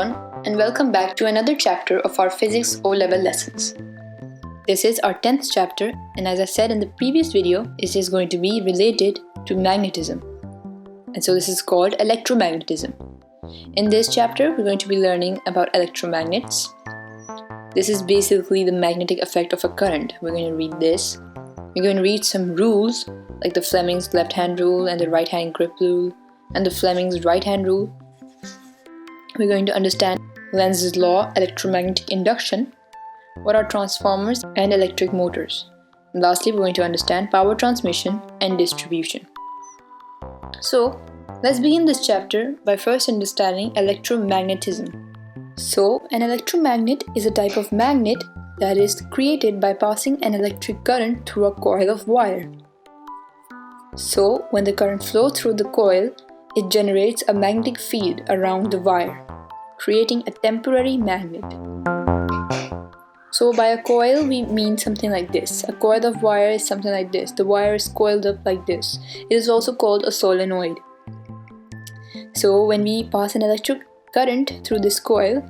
everyone, and welcome back to another chapter of our Physics O-Level lessons. This is our 10th chapter, and as I said in the previous video, it is going to be related to magnetism. And so this is called electromagnetism. In this chapter, we're going to be learning about electromagnets. This is basically the magnetic effect of a current. We're going to read this. We're going to read some rules, like the Fleming's left-hand rule and the right-hand grip rule, and the Fleming's right-hand rule. We're going to understand Lenz's law, electromagnetic induction, what are transformers and electric motors. And lastly, we're going to understand power transmission and distribution. So, let's begin this chapter by first understanding electromagnetism. So, an electromagnet is a type of magnet that is created by passing an electric current through a coil of wire. So, when the current flows through the coil, it generates a magnetic field around the wire, creating a temporary magnet. So by a coil, we mean something like this. A coil of wire is something like this. The wire is coiled up like this. It is also called a solenoid. So when we pass an electric current through this coil,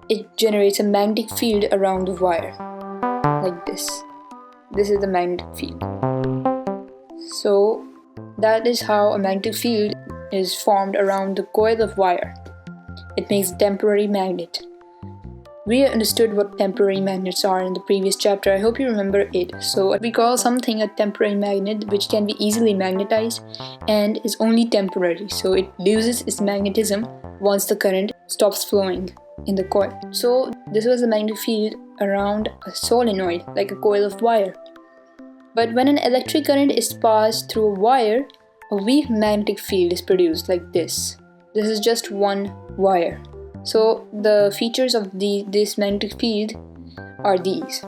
it generates a magnetic field around the wire, like this. This is the magnetic field. So that is how a magnetic field is formed around the coil of wire. It makes a temporary magnet. We understood what temporary magnets are in the previous chapter. I hope you remember it. So we call something a temporary magnet which can be easily magnetized and is only temporary. So it loses its magnetism once the current stops flowing in the coil. So this was the magnetic field around a solenoid, like a coil of wire. But when an electric current is passed through a wire, a weak magnetic field is produced like this. This is just one wire. So the features of this magnetic field are these.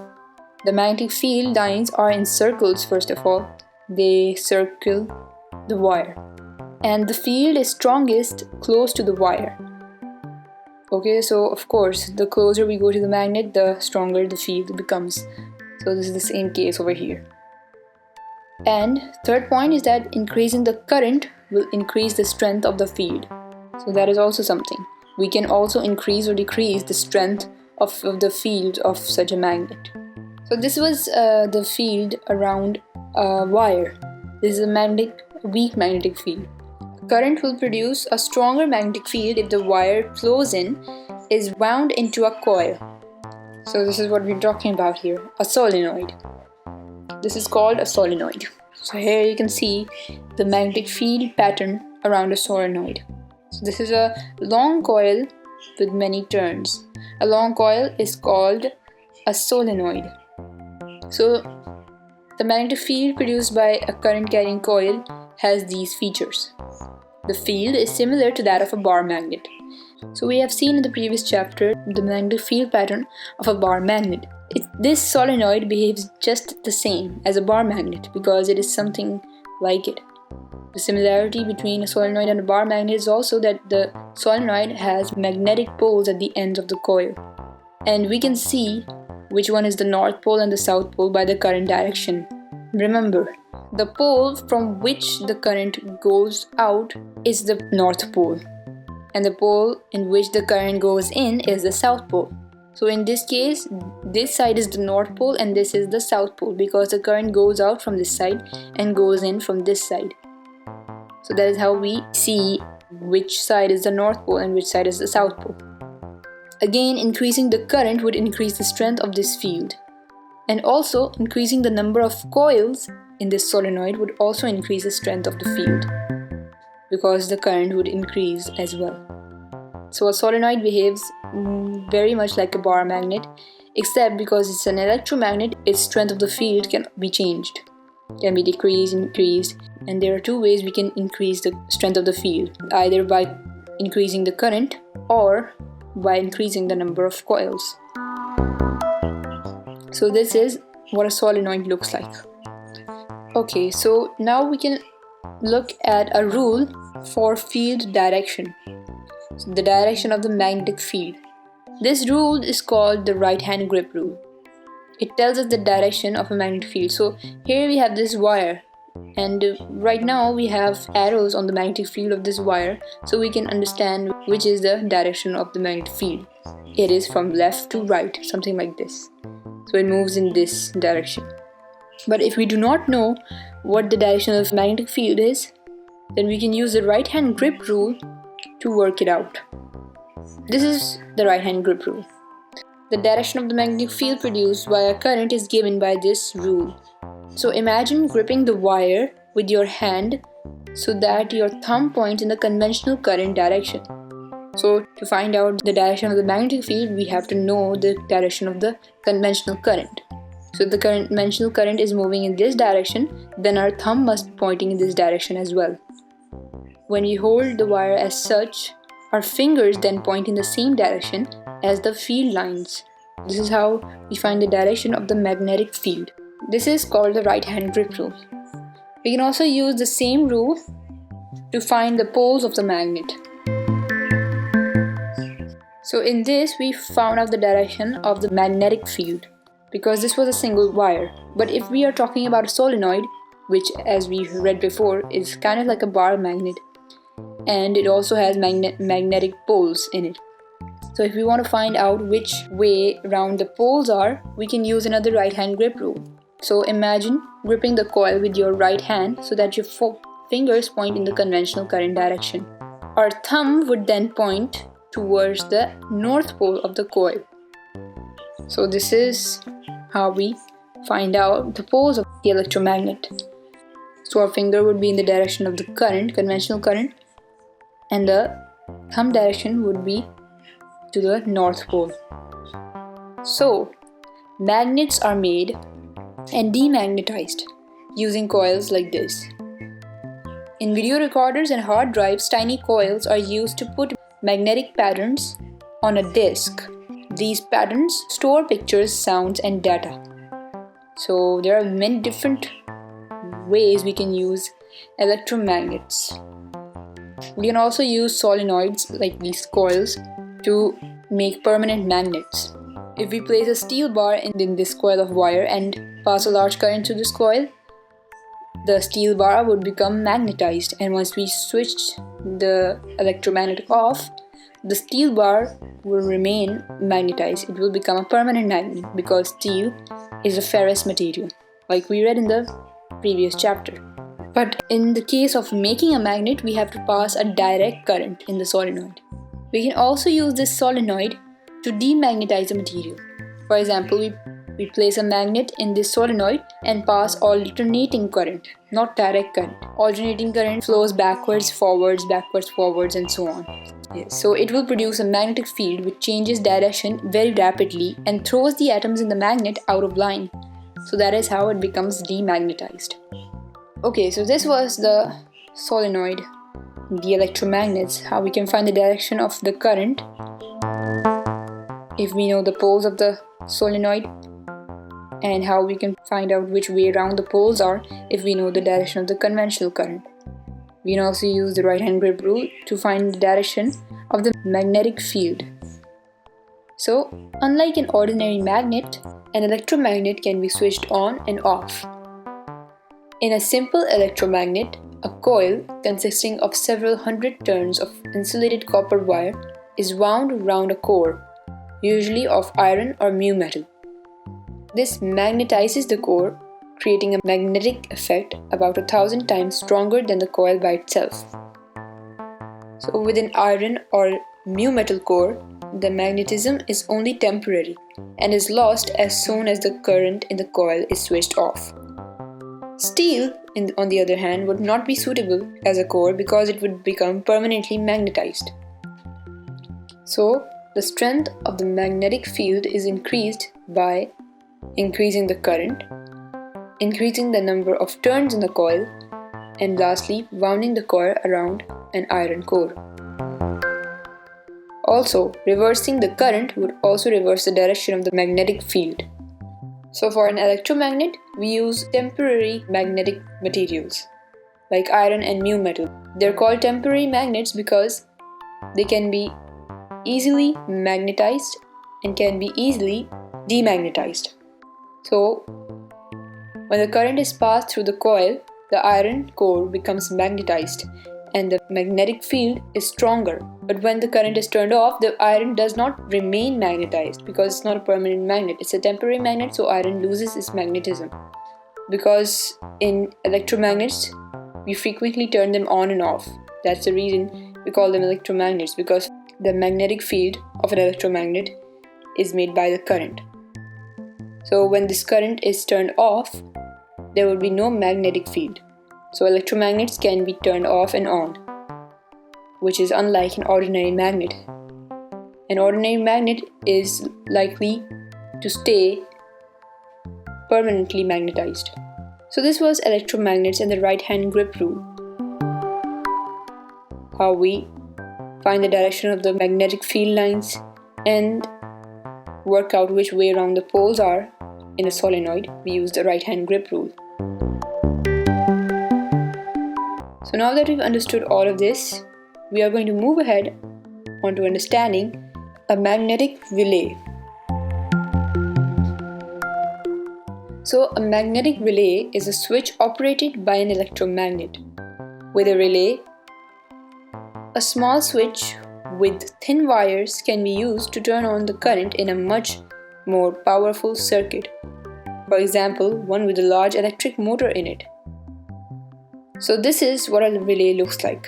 The magnetic field lines are in circles first of all. They circle the wire. And the field is strongest close to the wire. Okay, so of course, the closer we go to the magnet, the stronger the field becomes. So this is the same case over here. And third point is that increasing the current will increase the strength of the field. So that is also something. We can also increase or decrease the strength of the field of such a magnet. So this was the field around a wire. This is a weak magnetic field. Current will produce a stronger magnetic field if the wire flows in is wound into a coil. So this is what we're talking about here, a solenoid. This is called a solenoid. So here you can see the magnetic field pattern around a solenoid. So this is a long coil with many turns. A long coil is called a solenoid. So the magnetic field produced by a current-carrying coil has these features. The field is similar to that of a bar magnet. So we have seen in the previous chapter the magnetic field pattern of a bar magnet. This solenoid behaves just the same as a bar magnet because it is something like it. The similarity between a solenoid and a bar magnet is also that the solenoid has magnetic poles at the ends of the coil. And we can see which one is the north pole and the south pole by the current direction. Remember, the pole from which the current goes out is the north pole, and the pole in which the current goes in is the south pole. So in this case, this side is the north pole and this is the south pole because the current goes out from this side and goes in from this side. So that is how we see which side is the north pole and which side is the south pole. Again, increasing the current would increase the strength of this field. And also, increasing the number of coils in this solenoid would also increase the strength of the field because the current would increase as well. So a solenoid behaves very much like a bar magnet, except because it's an electromagnet, its strength of the field can be changed. Can be decreased, increased, and there are two ways we can increase the strength of the field, either by increasing the current or by increasing the number of coils. So this is what a solenoid looks like. Okay, so now we can look at a rule for field direction. So the direction of the magnetic field. This rule is called the right-hand grip rule. It tells us the direction of a magnetic field. So here we have this wire. And right now we have arrows on the magnetic field of this wire, so we can understand which is the direction of the magnetic field. It is from left to right, something like this. So it moves in this direction. But if we do not know what the direction of the magnetic field is, then we can use the right hand grip rule to work it out. This is the right hand grip rule. The direction of the magnetic field produced by a current is given by this rule. So imagine gripping the wire with your hand so that your thumb points in the conventional current direction. So to find out the direction of the magnetic field, we have to know the direction of the conventional current. So if the conventional current is moving in this direction, then our thumb must be pointing in this direction as well. When we hold the wire as such, our fingers then point in the same direction as the field lines. This is how we find the direction of the magnetic field. This is called the right hand grip rule. We can also use the same rule to find the poles of the magnet. So in this, we found out the direction of the magnetic field because this was a single wire. But if we are talking about a solenoid, which as we read before is kind of like a bar magnet, and it also has magnetic poles in it. So if we want to find out which way around the poles are, we can use another right hand grip rule. So imagine gripping the coil with your right hand so that your fingers point in the conventional current direction. Our thumb would then point towards the north pole of the coil. So this is how we find out the poles of the electromagnet. So our finger would be in the direction of the current, conventional current, and the thumb direction would be to the north pole. So magnets are made and demagnetized using coils like this. In video recorders and hard drives, tiny coils are used to put magnetic patterns on a disk. These patterns store pictures, sounds, and data. So there are many different ways we can use electromagnets. We can also use solenoids like these coils to make permanent magnets. If we place a steel bar in this coil of wire and pass a large current through this coil, the steel bar would become magnetized, and once we switch the electromagnet off, the steel bar will remain magnetized. It will become a permanent magnet because steel is a ferrous material, like we read in the previous chapter. But in the case of making a magnet, we have to pass a direct current in the solenoid. We can also use this solenoid to demagnetize the material. For example, we place a magnet in this solenoid and pass alternating current, not direct current. Alternating current flows backwards, forwards, and so on. Yes. So it will produce a magnetic field which changes direction very rapidly and throws the atoms in the magnet out of line. So that is how it becomes demagnetized. Okay, so this was the solenoid, the electromagnets, how we can find the direction of the current if we know the poles of the solenoid, and how we can find out which way around the poles are if we know the direction of the conventional current. We can also use the right hand grip rule to find the direction of the magnetic field. So, unlike an ordinary magnet, an electromagnet can be switched on and off. In a simple electromagnet, a coil consisting of several hundred turns of insulated copper wire is wound around a core, usually of iron or mu metal. This magnetizes the core, creating a magnetic effect about 1,000 times stronger than the coil by itself. So with an iron or mu metal core, the magnetism is only temporary and is lost as soon as the current in the coil is switched off. Steel, on the other hand, would not be suitable as a core because it would become permanently magnetized. So, the strength of the magnetic field is increased by increasing the current, increasing the number of turns in the coil, and lastly, wounding the coil around an iron core. Also, reversing the current would also reverse the direction of the magnetic field. So for an electromagnet, we use temporary magnetic materials like iron and mu metal. They're called temporary magnets because they can be easily magnetized and can be easily demagnetized. So when the current is passed through the coil, the iron core becomes magnetized and the magnetic field is stronger. But when the current is turned off, the iron does not remain magnetized because it's not a permanent magnet. It's a temporary magnet, so iron loses its magnetism. Because in electromagnets, we frequently turn them on and off. That's the reason we call them electromagnets, because the magnetic field of an electromagnet is made by the current. So when this current is turned off, there will be no magnetic field. So electromagnets can be turned off and on, which is unlike an ordinary magnet. An ordinary magnet is likely to stay permanently magnetized. So this was electromagnets and the right-hand grip rule. How we find the direction of the magnetic field lines and work out which way around the poles are in a solenoid. We use the right-hand grip rule. So now that we've understood all of this, we are going to move ahead onto understanding a magnetic relay. So a magnetic relay is a switch operated by an electromagnet. With a relay, a small switch with thin wires can be used to turn on the current in a much more powerful circuit. For example, one with a large electric motor in it. So this is what a relay looks like.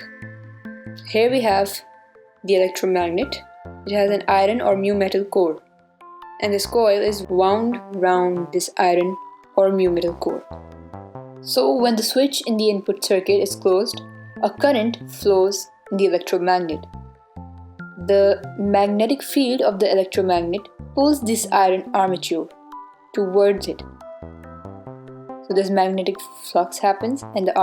Here we have the electromagnet. It has an iron or mu metal core, and this coil is wound round this iron or mu metal core. So when the switch in the input circuit is closed, a current flows in the electromagnet. The magnetic field of the electromagnet pulls this iron armature towards it. So this magnetic flux happens and the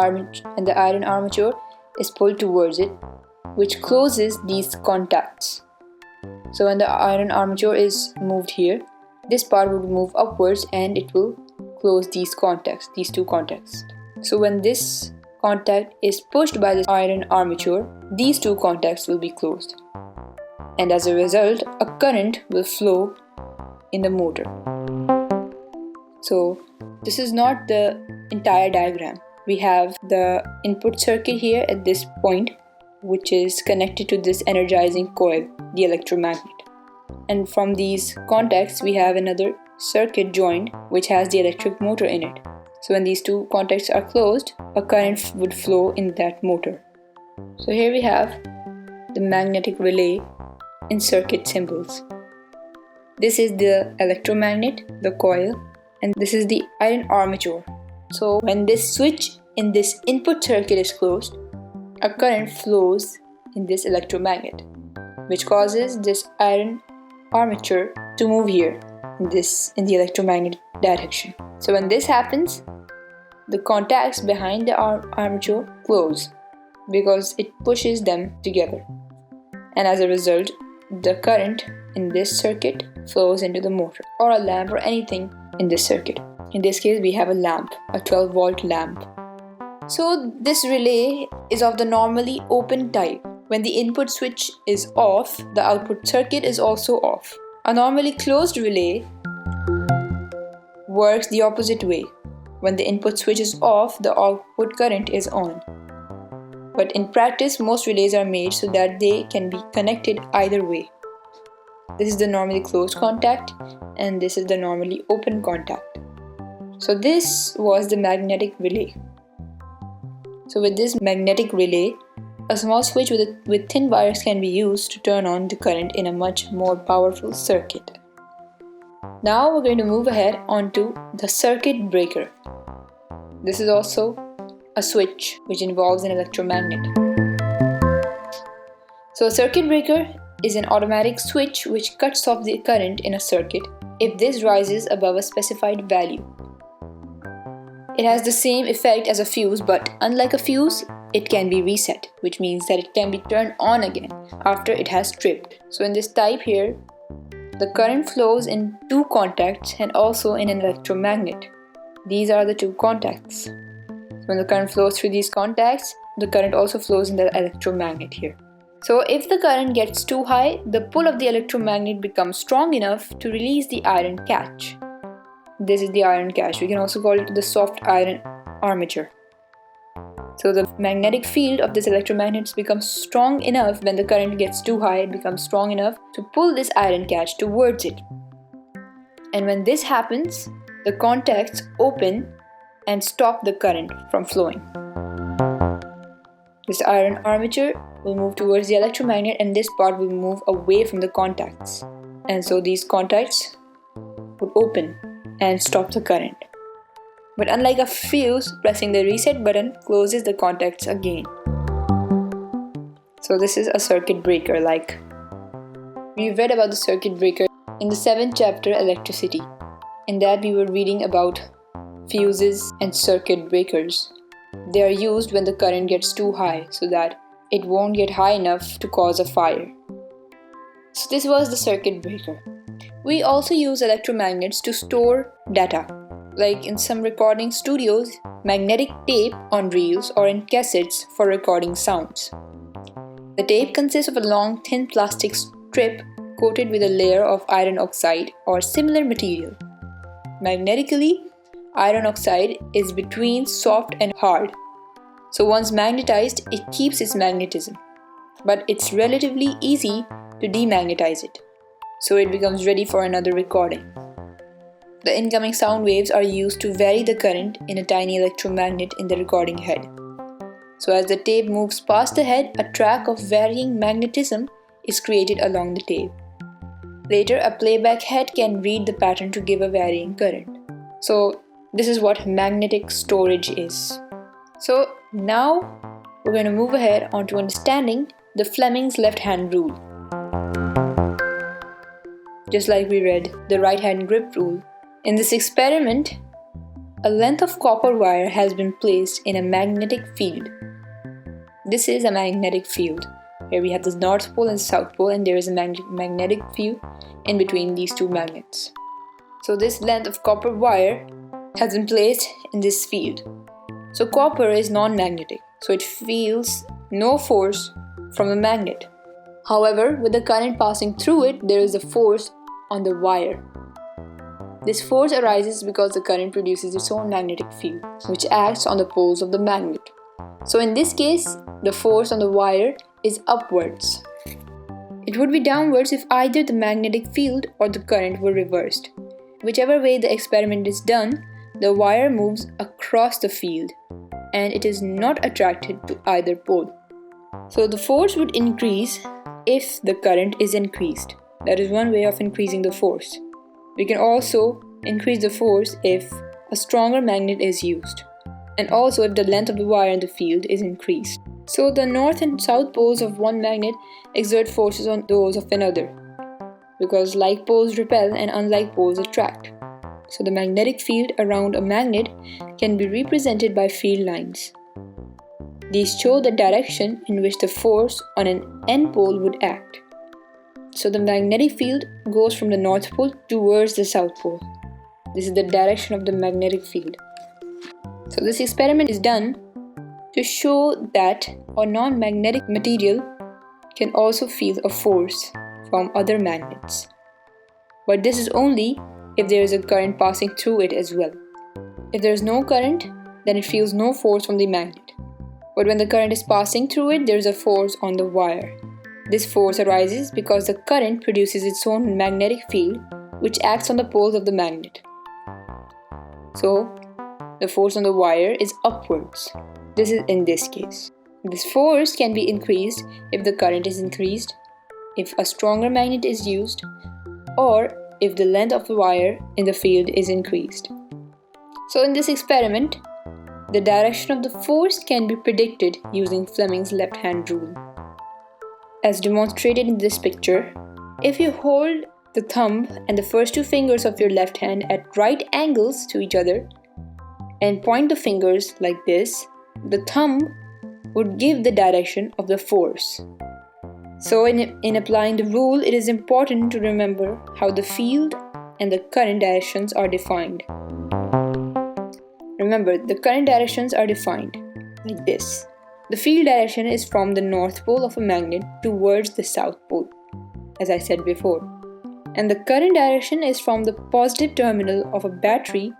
iron armature is pulled towards it, which closes these contacts. So when the iron armature is moved here, this part will move upwards and it will close these contacts, these two contacts. So when this contact is pushed by the iron armature, these two contacts will be closed. And as a result, a current will flow in the motor. So this is not the entire diagram. We have the input circuit here at this point, which is connected to this energizing coil, the electromagnet. And from these contacts, we have another circuit joined, which has the electric motor in it. So when these two contacts are closed, a current would flow in that motor. So here we have the magnetic relay in circuit symbols. This is the electromagnet, the coil, and this is the iron armature. So when this switch in this input circuit is closed, a current flows in this electromagnet, which causes this iron armature to move here in the electromagnetic direction. So when this happens, the contacts behind the armature close because it pushes them together. And as a result, the current in this circuit flows into the motor or a lamp or anything in this circuit. In this case, we have a lamp, a 12-volt lamp. So this relay is of the normally open type. When the input switch is off, the output circuit is also off. A normally closed relay works the opposite way. When the input switch is off, the output current is on. But in practice, most relays are made so that they can be connected either way. This is the normally closed contact and this is the normally open contact. So this was the magnetic relay. So with this magnetic relay, a small switch with thin wires can be used to turn on the current in a much more powerful circuit. Now we're going to move ahead onto the circuit breaker. This is also a switch which involves an electromagnet. So a circuit breaker is an automatic switch which cuts off the current in a circuit if this rises above a specified value. It has the same effect as a fuse, but unlike a fuse, it can be reset, which means that it can be turned on again after it has tripped. So in this type here, the current flows in two contacts and also in an electromagnet. These are the two contacts. When the current flows through these contacts, the current also flows in the electromagnet here. So if the current gets too high, the pull of the electromagnet becomes strong enough to release the iron catch. This is the iron catch. We can also call it the soft iron armature. So the magnetic field of this electromagnet becomes strong enough. When the current gets too high, it becomes strong enough to pull this iron catch towards it. And when this happens, the contacts open and stop the current from flowing. This iron armature will move towards the electromagnet, and this part will move away from the contacts. And so these contacts would open and stop the current. But unlike a fuse, pressing the reset button closes the contacts again. So this is a circuit breaker. Like we read about the circuit breaker in the 7th chapter, Electricity. In that we were reading about fuses and circuit breakers. They are used when the current gets too high so that it won't get high enough to cause a fire. So this was the circuit breaker. We also use electromagnets to store data. Like in some recording studios, magnetic tape on reels or in cassettes for recording sounds. The tape consists of a long, thin plastic strip coated with a layer of iron oxide or similar material. Magnetically, iron oxide is between soft and hard. So once magnetized, it keeps its magnetism. But it's relatively easy to demagnetize it. So it becomes ready for another recording. The incoming sound waves are used to vary the current in a tiny electromagnet in the recording head. So as the tape moves past the head, a track of varying magnetism is created along the tape. Later, a playback head can read the pattern to give a varying current. So this is what magnetic storage is. So now we're going to move ahead onto understanding the Fleming's left-hand rule. Just like we read the right-hand grip rule. In this experiment, a length of copper wire has been placed in a magnetic field. This is a magnetic field. Here we have the North Pole and South Pole, and there is a magnetic field in between these two magnets. So this length of copper wire has been placed in this field. So copper is non-magnetic, so it feels no force from the magnet. However, with the current passing through it, there is a force on the wire. This force arises because the current produces its own magnetic field, which acts on the poles of the magnet. So in this case, the force on the wire is upwards. It would be downwards if either the magnetic field or the current were reversed. Whichever way the experiment is done, the wire moves across the field, and it is not attracted to either pole. So the force would increase if the current is increased. That is one way of increasing the force. We can also increase the force if a stronger magnet is used, and also if the length of the wire in the field is increased. So the north and south poles of one magnet exert forces on those of another, because like poles repel and unlike poles attract. So the magnetic field around a magnet can be represented by field lines. These show the direction in which the force on an N pole would act. So the magnetic field goes from the North Pole towards the South Pole. This is the direction of the magnetic field. So this experiment is done to show that a non-magnetic material can also feel a force from other magnets. But this is only if there is a current passing through it as well. If there is no current, then it feels no force from the magnet. But when the current is passing through it, there is a force on the wire. This force arises because the current produces its own magnetic field, which acts on the poles of the magnet. So, the force on the wire is upwards. This is in this case. This force can be increased if the current is increased, if a stronger magnet is used, or if the length of the wire in the field is increased. So in this experiment, the direction of the force can be predicted using Fleming's left-hand rule. As demonstrated in this picture, if you hold the thumb and the first two fingers of your left hand at right angles to each other and point the fingers like this, the thumb would give the direction of the force. So in applying the rule, it is important to remember how the field and the current directions are defined. Remember, the current directions are defined like this. The field direction is from the North Pole of a magnet towards the South Pole, as I said before. And the current direction is from the positive terminal of a battery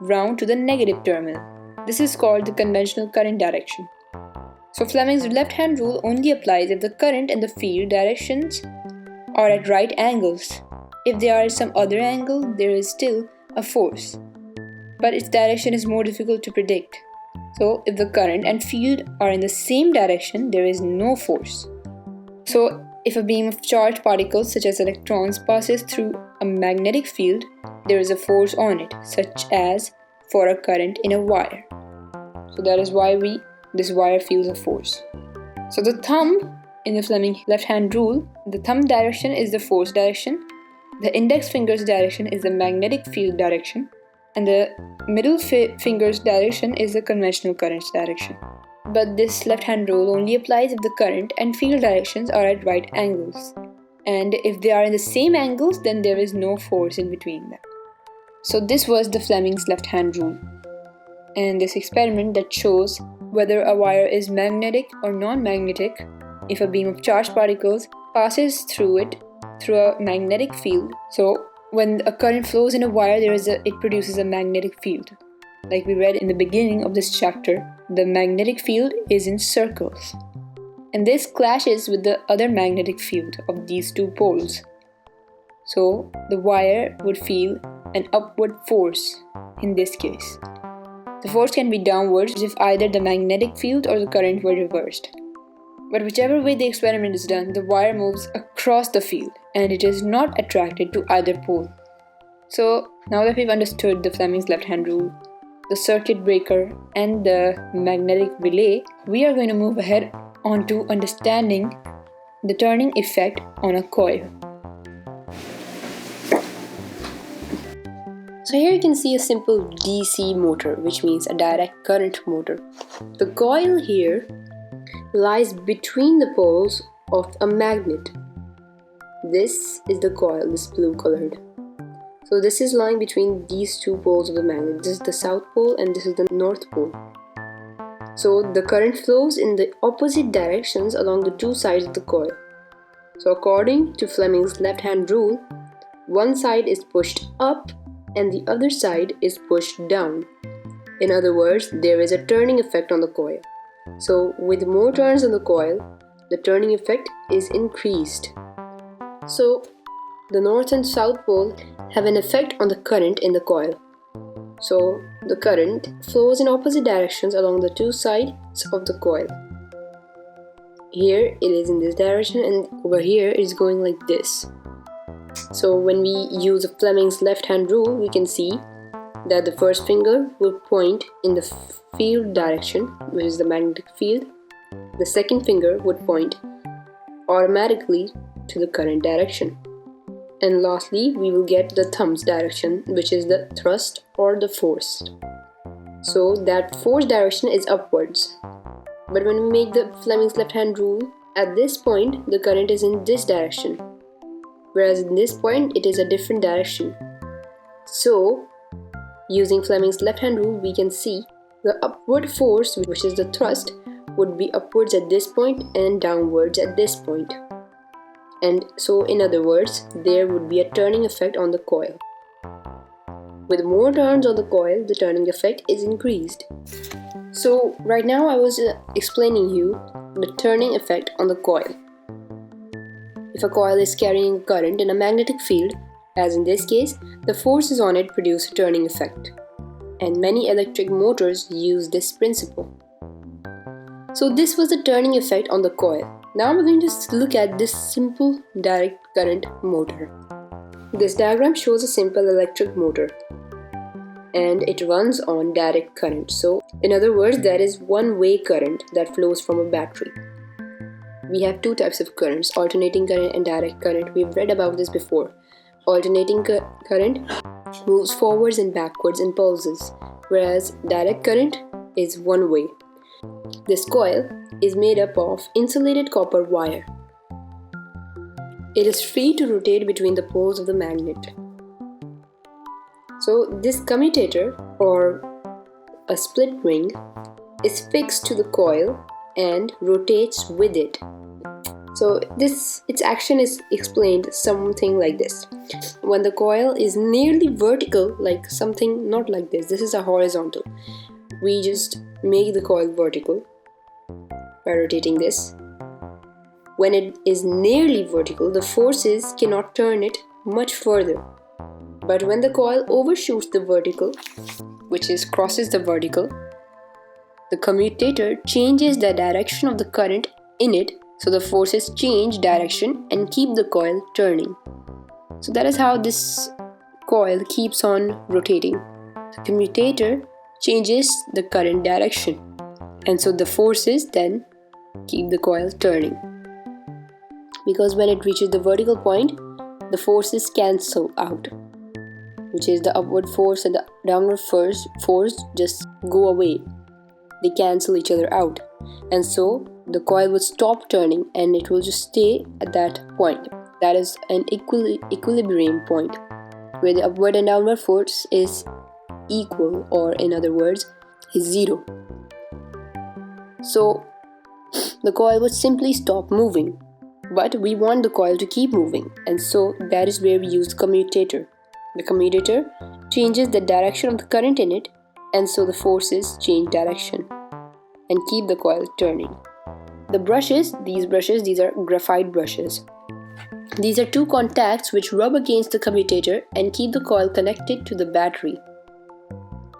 round to the negative terminal. This is called the conventional current direction. So Fleming's left-hand rule only applies if the current and the field directions are at right angles. If they are at some other angle, there is still a force, but its direction is more difficult to predict. So if the current and field are in the same direction, there is no force. So if a beam of charged particles such as electrons passes through a magnetic field, there is a force on it, such as for a current in a wire. So that is why this wire feels a force. So the thumb in the Fleming left-hand rule, the thumb direction is the force direction, the index finger's direction is the magnetic field direction, and the middle finger's direction is the conventional current's direction. But this left-hand rule only applies if the current and field directions are at right angles. And if they are in the same angles, then there is no force in between them. So this was the Fleming's left-hand rule, and this experiment that shows whether a wire is magnetic or non-magnetic if a beam of charged particles passes through it through a magnetic field. So when a current flows in a wire, it produces a magnetic field. Like we read in the beginning of this chapter, the magnetic field is in circles. And this clashes with the other magnetic field of these two poles. So the wire would feel an upward force in this case. The force can be downwards if either the magnetic field or the current were reversed. But whichever way the experiment is done, the wire moves across the field and it is not attracted to either pole. So now that we've understood the Fleming's left-hand rule, the circuit breaker and the magnetic relay, we are going to move ahead onto understanding the turning effect on a coil. So here you can see a simple DC motor, which means a direct current motor. The coil here lies between the poles of a magnet. This is the coil, this blue colored. So this is lying between these two poles of the magnet. This is the south pole and this is the north pole. So the current flows in the opposite directions along the two sides of the coil. So according to Fleming's left-hand rule, one side is pushed up and the other side is pushed down. In other words, there is a turning effect on the coil. So with more turns on the coil, the turning effect is increased. So the north and south pole have an effect on the current in the coil. So the current flows in opposite directions along the two sides of the coil. Here it is in this direction and over here it is going like this. So when we use Fleming's left-hand rule, we can see that the first finger will point in the field direction, which is the magnetic field. The second finger would point automatically to the current direction. And lastly, we will get the thumb's direction, which is the thrust or the force. So that force direction is upwards. But when we make the Fleming's left-hand rule, at this point, the current is in this direction. Whereas in this point, it is a different direction. So, using Fleming's left-hand rule, we can see the upward force, which is the thrust, would be upwards at this point and downwards at this point. And so, in other words, there would be a turning effect on the coil. With more turns on the coil, the turning effect is increased. So, right now I was explaining you the turning effect on the coil. If a coil is carrying a current in a magnetic field, as in this case, the forces on it produce a turning effect. And many electric motors use this principle. So this was the turning effect on the coil. Now we're going to look at this simple direct current motor. This diagram shows a simple electric motor and it runs on direct current. So in other words, there is one-way current that flows from a battery. We have two types of currents, alternating current and direct current. We've read about this before. Alternating current moves forwards and backwards in pulses, whereas direct current is one way. This coil is made up of insulated copper wire. It is free to rotate between the poles of the magnet. So this commutator or a split ring is fixed to the coil and rotates with it. So its action is explained something like this. When the coil is nearly vertical, like something not like this is a horizontal. We just make the coil vertical. by rotating this. When it is nearly vertical, the forces cannot turn it much further. But when the coil overshoots the vertical, which is crosses the vertical, the commutator changes the direction of the current in it, so the forces change direction and keep the coil turning. So that is how this coil keeps on rotating. The commutator changes the current direction, and so the forces then keep the coil turning. Because when it reaches the vertical point, the forces cancel out, which is the upward force and the downward force just go away. They cancel each other out, and so the coil will stop turning and it will just stay at that point. That is an equilibrium point where the upward and downward force is equal, or in other words, is zero. So the coil would simply stop moving, but we want the coil to keep moving, and so that is where we use the commutator. The commutator changes the direction of the current in it, and so the forces change direction and keep the coil turning. The brushes, these are graphite brushes. These are two contacts which rub against the commutator and keep the coil connected to the battery.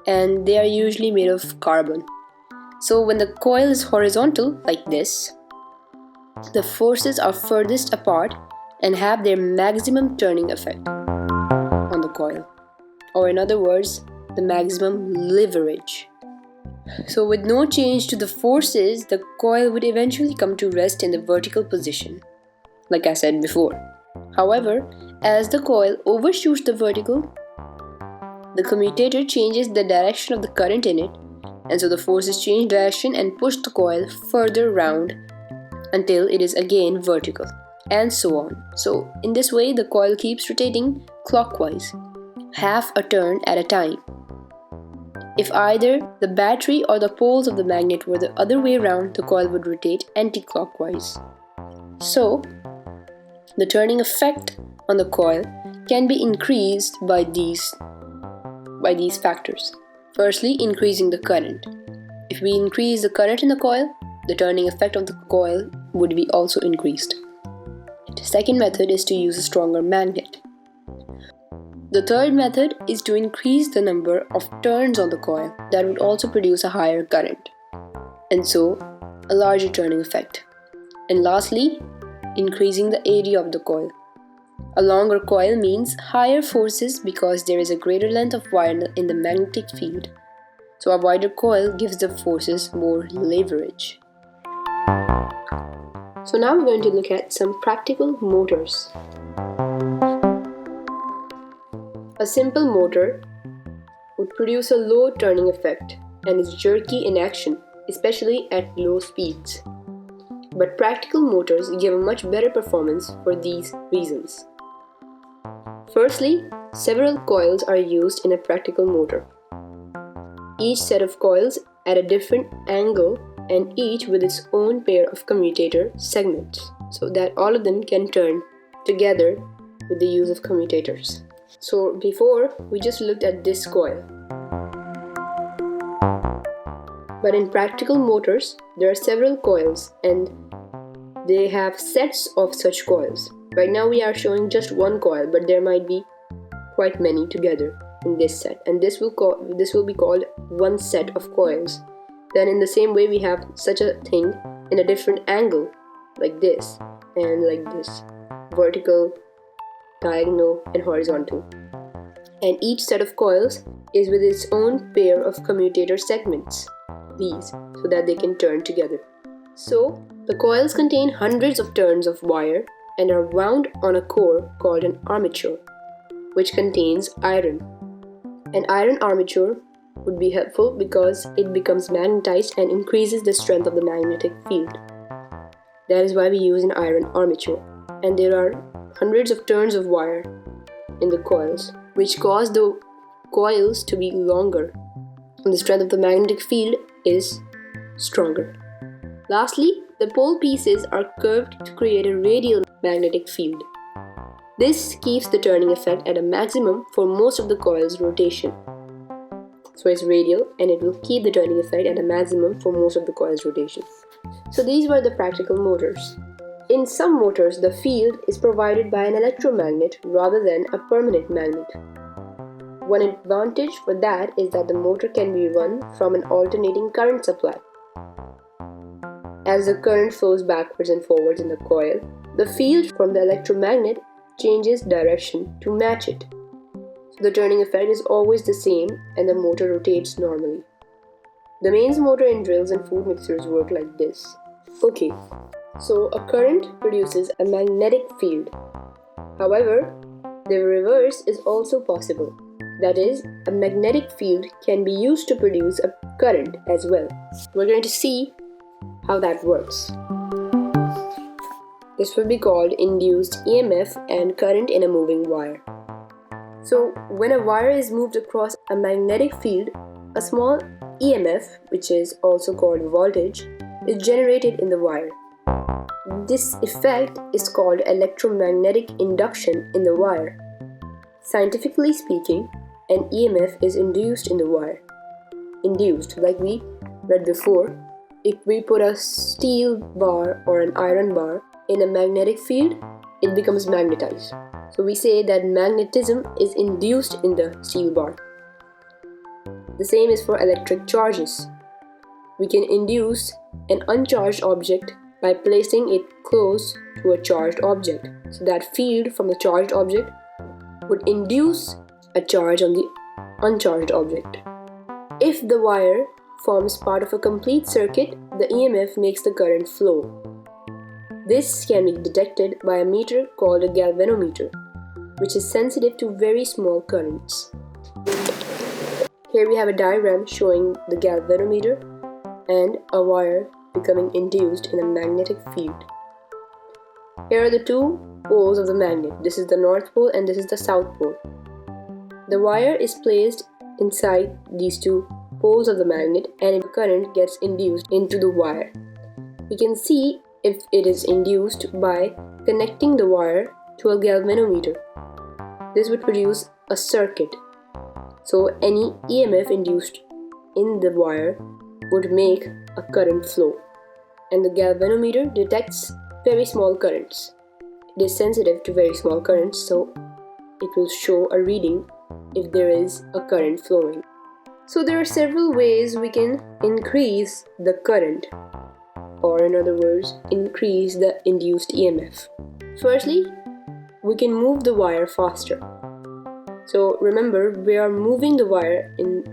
And they are usually made of carbon. So when the coil is horizontal like this, the forces are furthest apart and have their maximum turning effect on the coil. Or in other words, the maximum leverage. So with no change to the forces, the coil would eventually come to rest in the vertical position, like I said before. However, as the coil overshoots the vertical, the commutator changes the direction of the current in it, and so the forces change direction and push the coil further round until it is again vertical, and so on. So in this way, the coil keeps rotating clockwise, half a turn at a time. If either the battery or the poles of the magnet were the other way around, the coil would rotate anti-clockwise. So, the turning effect on the coil can be increased by these factors. Firstly, increasing the current. If we increase the current in the coil, the turning effect of the coil would be also increased. The second method is to use a stronger magnet. The third method is to increase the number of turns on the coil. That would also produce a higher current, and so a larger turning effect. And lastly, increasing the area of the coil. A longer coil means higher forces because there is a greater length of wire in the magnetic field. So a wider coil gives the forces more leverage. So now we're going to look at some practical motors. A simple motor would produce a low turning effect and is jerky in action, especially at low speeds. But practical motors give a much better performance for these reasons. Firstly, several coils are used in a practical motor. Each set of coils at a different angle and each with its own pair of commutator segments, so that all of them can turn together with the use of commutators. So before, we just looked at this coil. But in practical motors, there are several coils and they have sets of such coils. Right now we are showing just one coil, but there might be quite many together in this set, and this will be called one set of coils. Then in the same way we have such a thing in a different angle, like this and like this, vertical, diagonal and horizontal. And each set of coils is with its own pair of commutator segments, these, so that they can turn together. So the coils contain hundreds of turns of wire and are wound on a core called an armature, which contains iron. An iron armature would be helpful because it becomes magnetized and increases the strength of the magnetic field. That is why we use an iron armature. And there are hundreds of turns of wire in the coils, which cause the coils to be longer, and the strength of the magnetic field is stronger. Lastly, the pole pieces are curved to create a radial magnetic field. This keeps the turning effect at a maximum for most of the coil's rotation. So it's radial and it will keep the turning effect at a maximum for most of the coil's rotation. So these were the practical motors. In some motors, the field is provided by an electromagnet rather than a permanent magnet. One advantage for that is that the motor can be run from an alternating current supply. As the current flows backwards and forwards in the coil, the field from the electromagnet changes direction to match it. So the turning effect is always the same and the motor rotates normally. The mains motor in drills and food mixers work like this. Okay, so a current produces a magnetic field. However, the reverse is also possible. That is, a magnetic field can be used to produce a current as well. We're going to see how that works. This will be called induced EMF and current in a moving wire. So, when a wire is moved across a magnetic field, a small EMF, which is also called voltage, is generated in the wire. This effect is called electromagnetic induction in the wire. Scientifically speaking, an EMF is induced in the wire. Induced, like we read before, if we put a steel bar or an iron bar in a magnetic field, it becomes magnetized. So we say that magnetism is induced in the steel bar. The same is for electric charges. We can induce an uncharged object by placing it close to a charged object. So that field from the charged object would induce a charge on the uncharged object. If the wire forms part of a complete circuit, the EMF makes the current flow. This can be detected by a meter called a galvanometer, which is sensitive to very small currents. Here we have a diagram showing the galvanometer and a wire becoming induced in a magnetic field. Here are the two poles of the magnet. This is the north pole and this is the south pole. The wire is placed inside these two poles of the magnet and current gets induced into the wire. We can see if it is induced by connecting the wire to a galvanometer. This would produce a circuit. So any EMF induced in the wire would make a current flow. And the galvanometer detects very small currents. It is sensitive to very small currents, so it will show a reading if there is a current flowing. So there are several ways we can increase the current, or in other words, increase the induced EMF. Firstly, we can move the wire faster. So remember, we are moving the wire in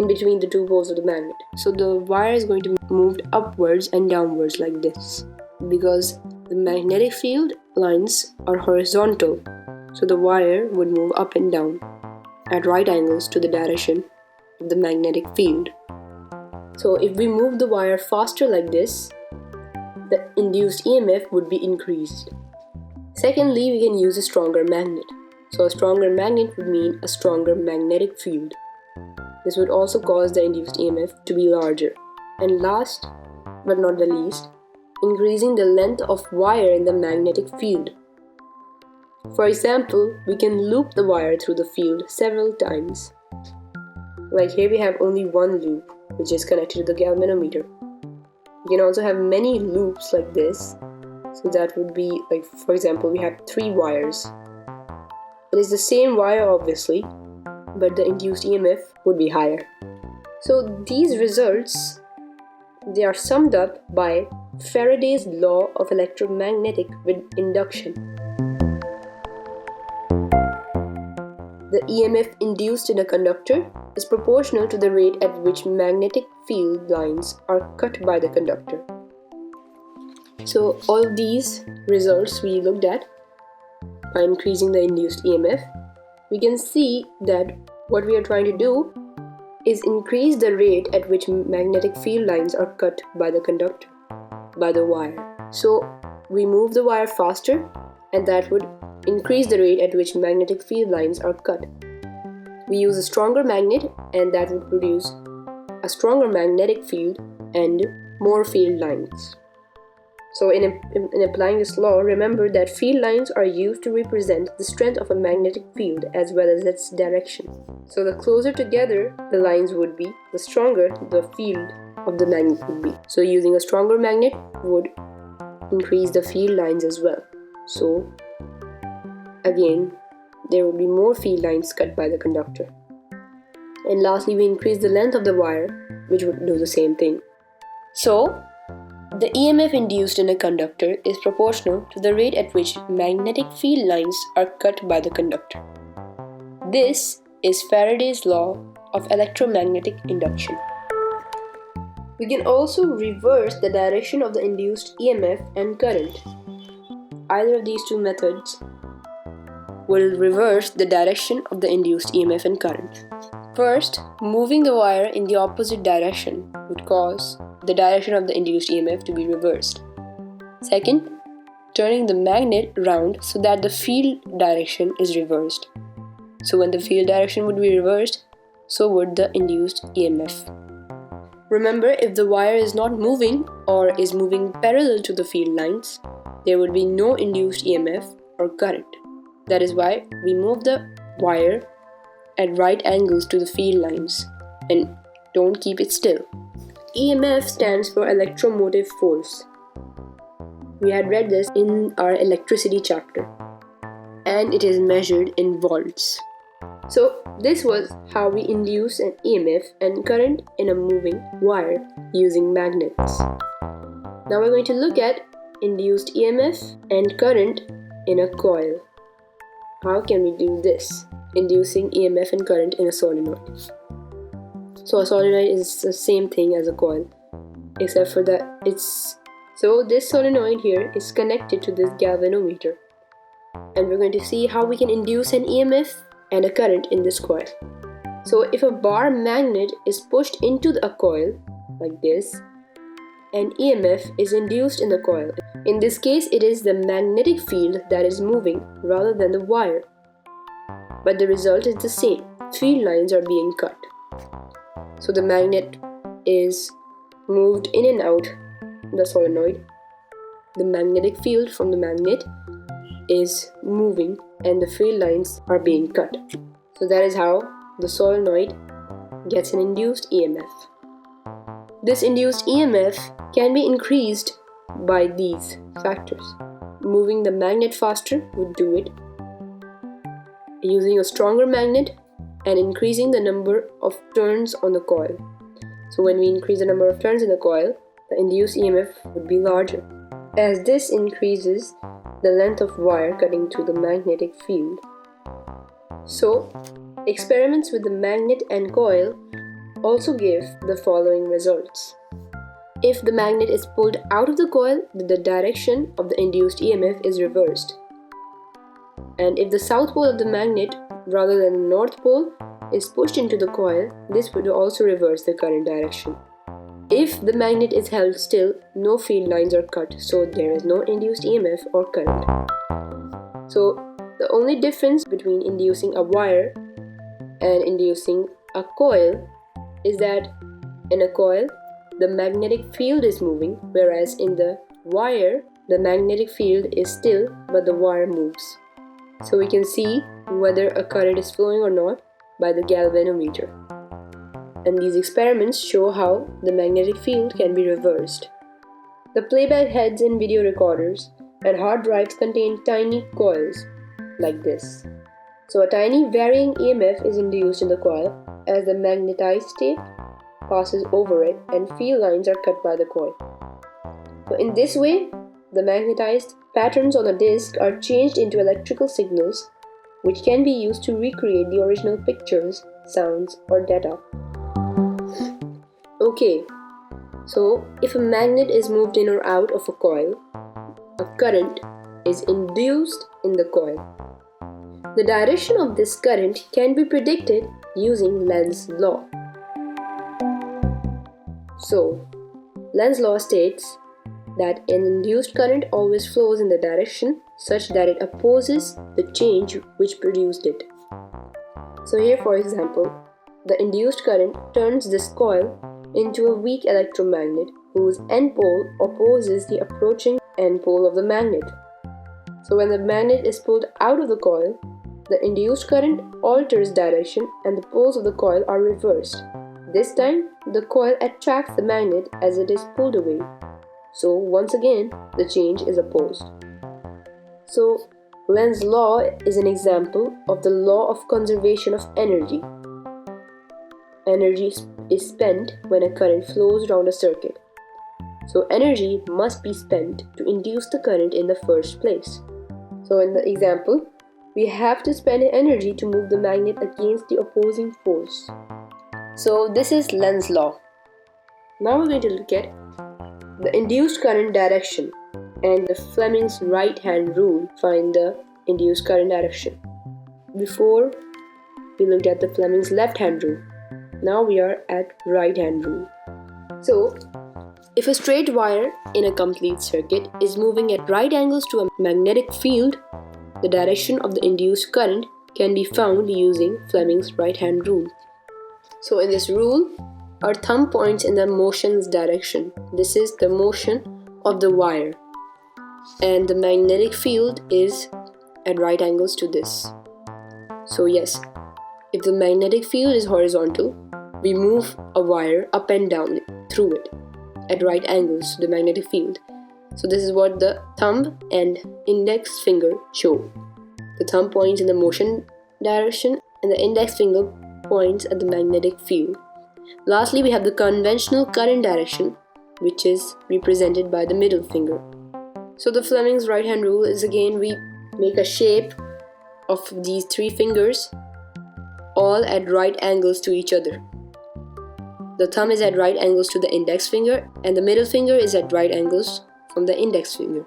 between the two poles of the magnet. So the wire is going to be moved upwards and downwards like this, because the magnetic field lines are horizontal. So the wire would move up and down at right angles to the direction of the magnetic field. So if we move the wire faster like this, the induced EMF would be increased. Secondly, we can use a stronger magnet. So a stronger magnet would mean a stronger magnetic field. This would also cause the induced EMF to be larger. And last but not the least, increasing the length of wire in the magnetic field. For example, we can loop the wire through the field several times. Like here we have only one loop, which is connected to the galvanometer. We can also have many loops like this. So that would be like, for example, we have 3 wires. It is the same wire obviously, but the induced EMF would be higher. So these results, they are summed up by Faraday's law of electromagnetic induction. The EMF induced in a conductor is proportional to the rate at which magnetic field lines are cut by the conductor. So all of these results we looked at by increasing the induced EMF, we can see that what we are trying to do is increase the rate at which magnetic field lines are cut by the conductor, by the wire. So we move the wire faster, and that would increase the rate at which magnetic field lines are cut. We use a stronger magnet, and that would produce a stronger magnetic field and more field lines. So in applying this law, remember that field lines are used to represent the strength of a magnetic field as well as its direction. So the closer together the lines would be, the stronger the field of the magnet would be. So using a stronger magnet would increase the field lines as well. So again, there would be more field lines cut by the conductor. And lastly, we increase the length of the wire, which would do the same thing. So the EMF induced in a conductor is proportional to the rate at which magnetic field lines are cut by the conductor. This is Faraday's law of electromagnetic induction. We can also reverse the direction of the induced EMF and current. Either of these two methods will reverse the direction of the induced EMF and current. First, moving the wire in the opposite direction would cause the direction of the induced EMF to be reversed. Second, turning the magnet round so that the field direction is reversed. So when the field direction would be reversed, so would the induced EMF. Remember, if the wire is not moving or is moving parallel to the field lines, there would be no induced EMF or current. That is why we move the wire at right angles to the field lines and don't keep it still. EMF stands for electromotive force. We had read this in our electricity chapter, and it is measured in volts. So this was how we induce an EMF and current in a moving wire using magnets. Now we're going to look at induced EMF and current in a coil. How can we do this? Inducing EMF and current in a solenoid. So a solenoid is the same thing as a coil, except for that so this solenoid here is connected to this galvanometer, and we're going to see how we can induce an EMF and a current in this coil. So if a bar magnet is pushed into a coil like this, an EMF is induced in the coil. In this case, it is the magnetic field that is moving rather than the wire, but the result is the same. Field lines are being cut. So the magnet is moved in and out the solenoid. The magnetic field from the magnet is moving and the field lines are being cut. So that is how the solenoid gets an induced EMF. This induced EMF can be increased by these factors. Moving the magnet faster would do it. Using a stronger magnet and increasing the number of turns on the coil. So when we increase the number of turns in the coil, the induced EMF would be larger. As this increases the length of wire cutting through the magnetic field. So, experiments with the magnet and coil also give the following results. If the magnet is pulled out of the coil, the direction of the induced EMF is reversed. And if the south pole of the magnet rather than the north pole is pushed into the coil, this would also reverse the current direction. If the magnet is held still, no field lines are cut, so there is no induced EMF or current. So the only difference between inducing a wire and inducing a coil is that in a coil, the magnetic field is moving, whereas in the wire, the magnetic field is still, but the wire moves. So we can see whether a current is flowing or not by the galvanometer. And these experiments show how the magnetic field can be reversed. The playback heads in video recorders and hard drives contain tiny coils like this. So a tiny varying EMF is induced in the coil as the magnetized tape passes over it and field lines are cut by the coil. So in this way, the magnetized patterns on the disc are changed into electrical signals which can be used to recreate the original pictures, sounds, or data. Okay, so if a magnet is moved in or out of a coil, a current is induced in the coil. The direction of this current can be predicted using Lenz's law. So, Lenz's law states that an induced current always flows in the direction such that it opposes the change which produced it. So here, for example, the induced current turns this coil into a weak electromagnet whose end pole opposes the approaching end pole of the magnet. So when the magnet is pulled out of the coil, The induced current alters direction and the poles of the coil are reversed. This time, the coil attracts the magnet as it is pulled away. So once again, the change is opposed. So Lenz's law is an example of the law of conservation of energy. Energy is spent when a current flows around a circuit. So energy must be spent to induce the current in the first place. So in the example, we have to spend energy to move the magnet against the opposing force. So this is Lenz's law. Now we're going to look at the induced current direction and the Fleming's right-hand rule. Find the induced current direction. Before, we looked at the Fleming's left-hand rule. Now we are at right-hand rule. So, if a straight wire in a complete circuit is moving at right angles to a magnetic field, the direction of the induced current can be found using Fleming's right-hand rule. So in this rule, our thumb points in the motion's direction. This is the motion of the wire. And the magnetic field is at right angles to this. So yes, if the magnetic field is horizontal, we move a wire up and down through it at right angles to the magnetic field. So this is what the thumb and index finger show. The thumb points in the motion direction and the index finger points at the magnetic field. Lastly, we have the conventional current direction, which is represented by the middle finger. So the Fleming's right-hand rule is, again, we make a shape of these three fingers all at right angles to each other. The thumb is at right angles to the index finger and the middle finger is at right angles from the index finger.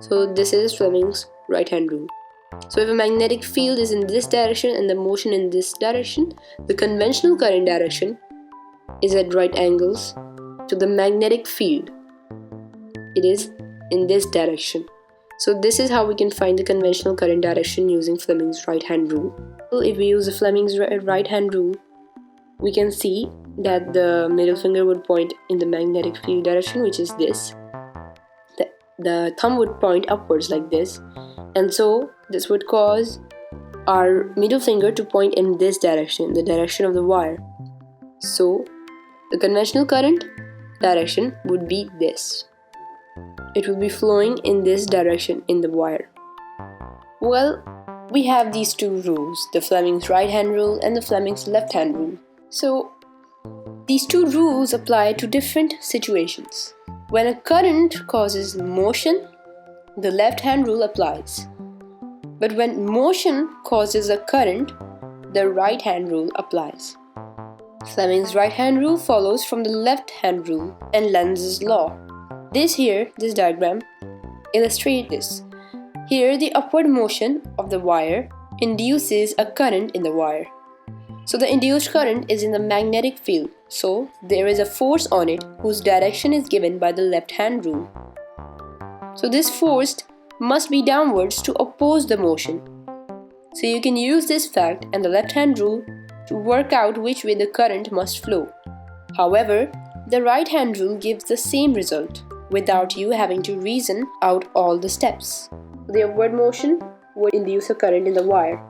So this is Fleming's right-hand rule. So if a magnetic field is in this direction and the motion in this direction, the conventional current direction is at right angles to the magnetic field. It is in this direction. So this is how we can find the conventional current direction using Fleming's right-hand rule. If we use the Fleming's right-hand rule, we can see that the middle finger would point in the magnetic field direction, which is this. The thumb would point upwards like this. And so this would cause our middle finger to point in this direction, the direction of the wire. So the conventional current direction would be this. It will be flowing in this direction in the wire. Well, we have these two rules, the Fleming's right-hand rule and the Fleming's left-hand rule. So these two rules apply to different situations. When a current causes motion, the left-hand rule applies. But when motion causes a current, the right-hand rule applies. Fleming's right-hand rule follows from the left-hand rule and Lenz's law. This diagram illustrates this. Here, the upward motion of the wire induces a current in the wire. So the induced current is in the magnetic field. So there is a force on it whose direction is given by the left-hand rule. So this force must be downwards to oppose the motion. So you can use this fact and the left-hand rule to work out which way the current must flow. However, the right-hand rule gives the same result without you having to reason out all the steps. The upward motion would induce a current in the wire.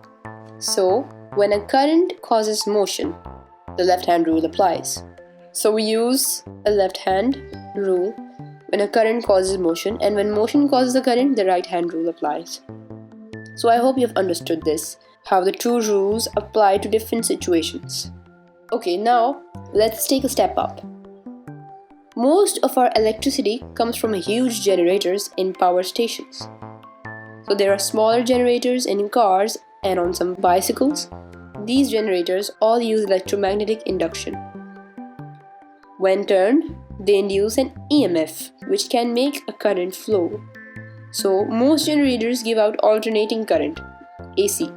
So when a current causes motion, the left-hand rule applies. So we use a left-hand rule when a current causes motion, and when motion causes a current, the right-hand rule applies. So I hope you've understood this, how the two rules apply to different situations. Okay, now let's take a step up. Most of our electricity comes from huge generators in power stations. So there are smaller generators in cars and on some bicycles. These generators all use electromagnetic induction. When turned, they induce an e.m.f, which can make a current flow. So most generators give out alternating current, AC.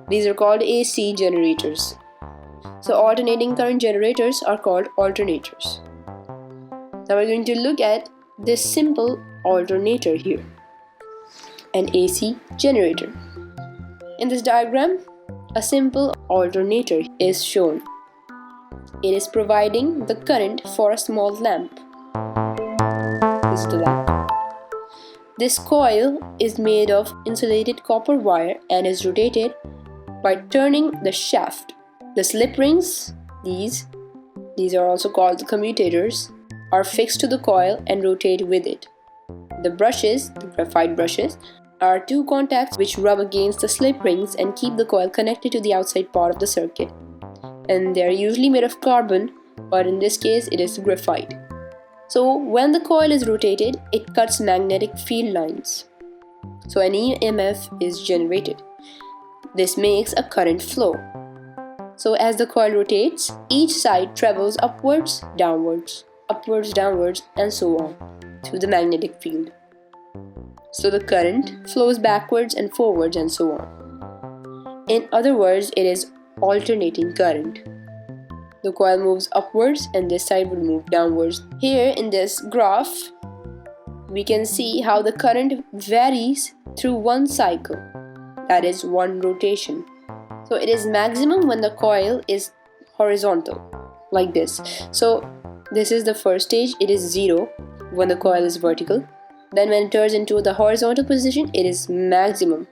These are called AC generators. So alternating current generators are called alternators. Now we're going to look at this simple alternator here, an AC generator. In this diagram, a simple alternator is shown. It is providing the current for a small lamp. This is the lamp. This coil is made of insulated copper wire and is rotated by turning the shaft. The slip rings, these are also called the commutators, are fixed to the coil and rotate with it. The brushes, the graphite brushes, are two contacts which rub against the slip rings and keep the coil connected to the outside part of the circuit. And they are usually made of carbon, but in this case it is graphite. So when the coil is rotated, it cuts magnetic field lines. So an e.m.f is generated. This makes a current flow. So as the coil rotates, each side travels upwards, downwards, and so on through the magnetic field. So the current flows backwards and forwards and so on. In other words, it is alternating current. The coil moves upwards and this side will move downwards. Here in this graph, we can see how the current varies through one cycle, that is one rotation. So it is maximum when the coil is horizontal, like this. So this is the first stage, it is 0 when the coil is vertical. Then when it turns into the horizontal position, it is maximum.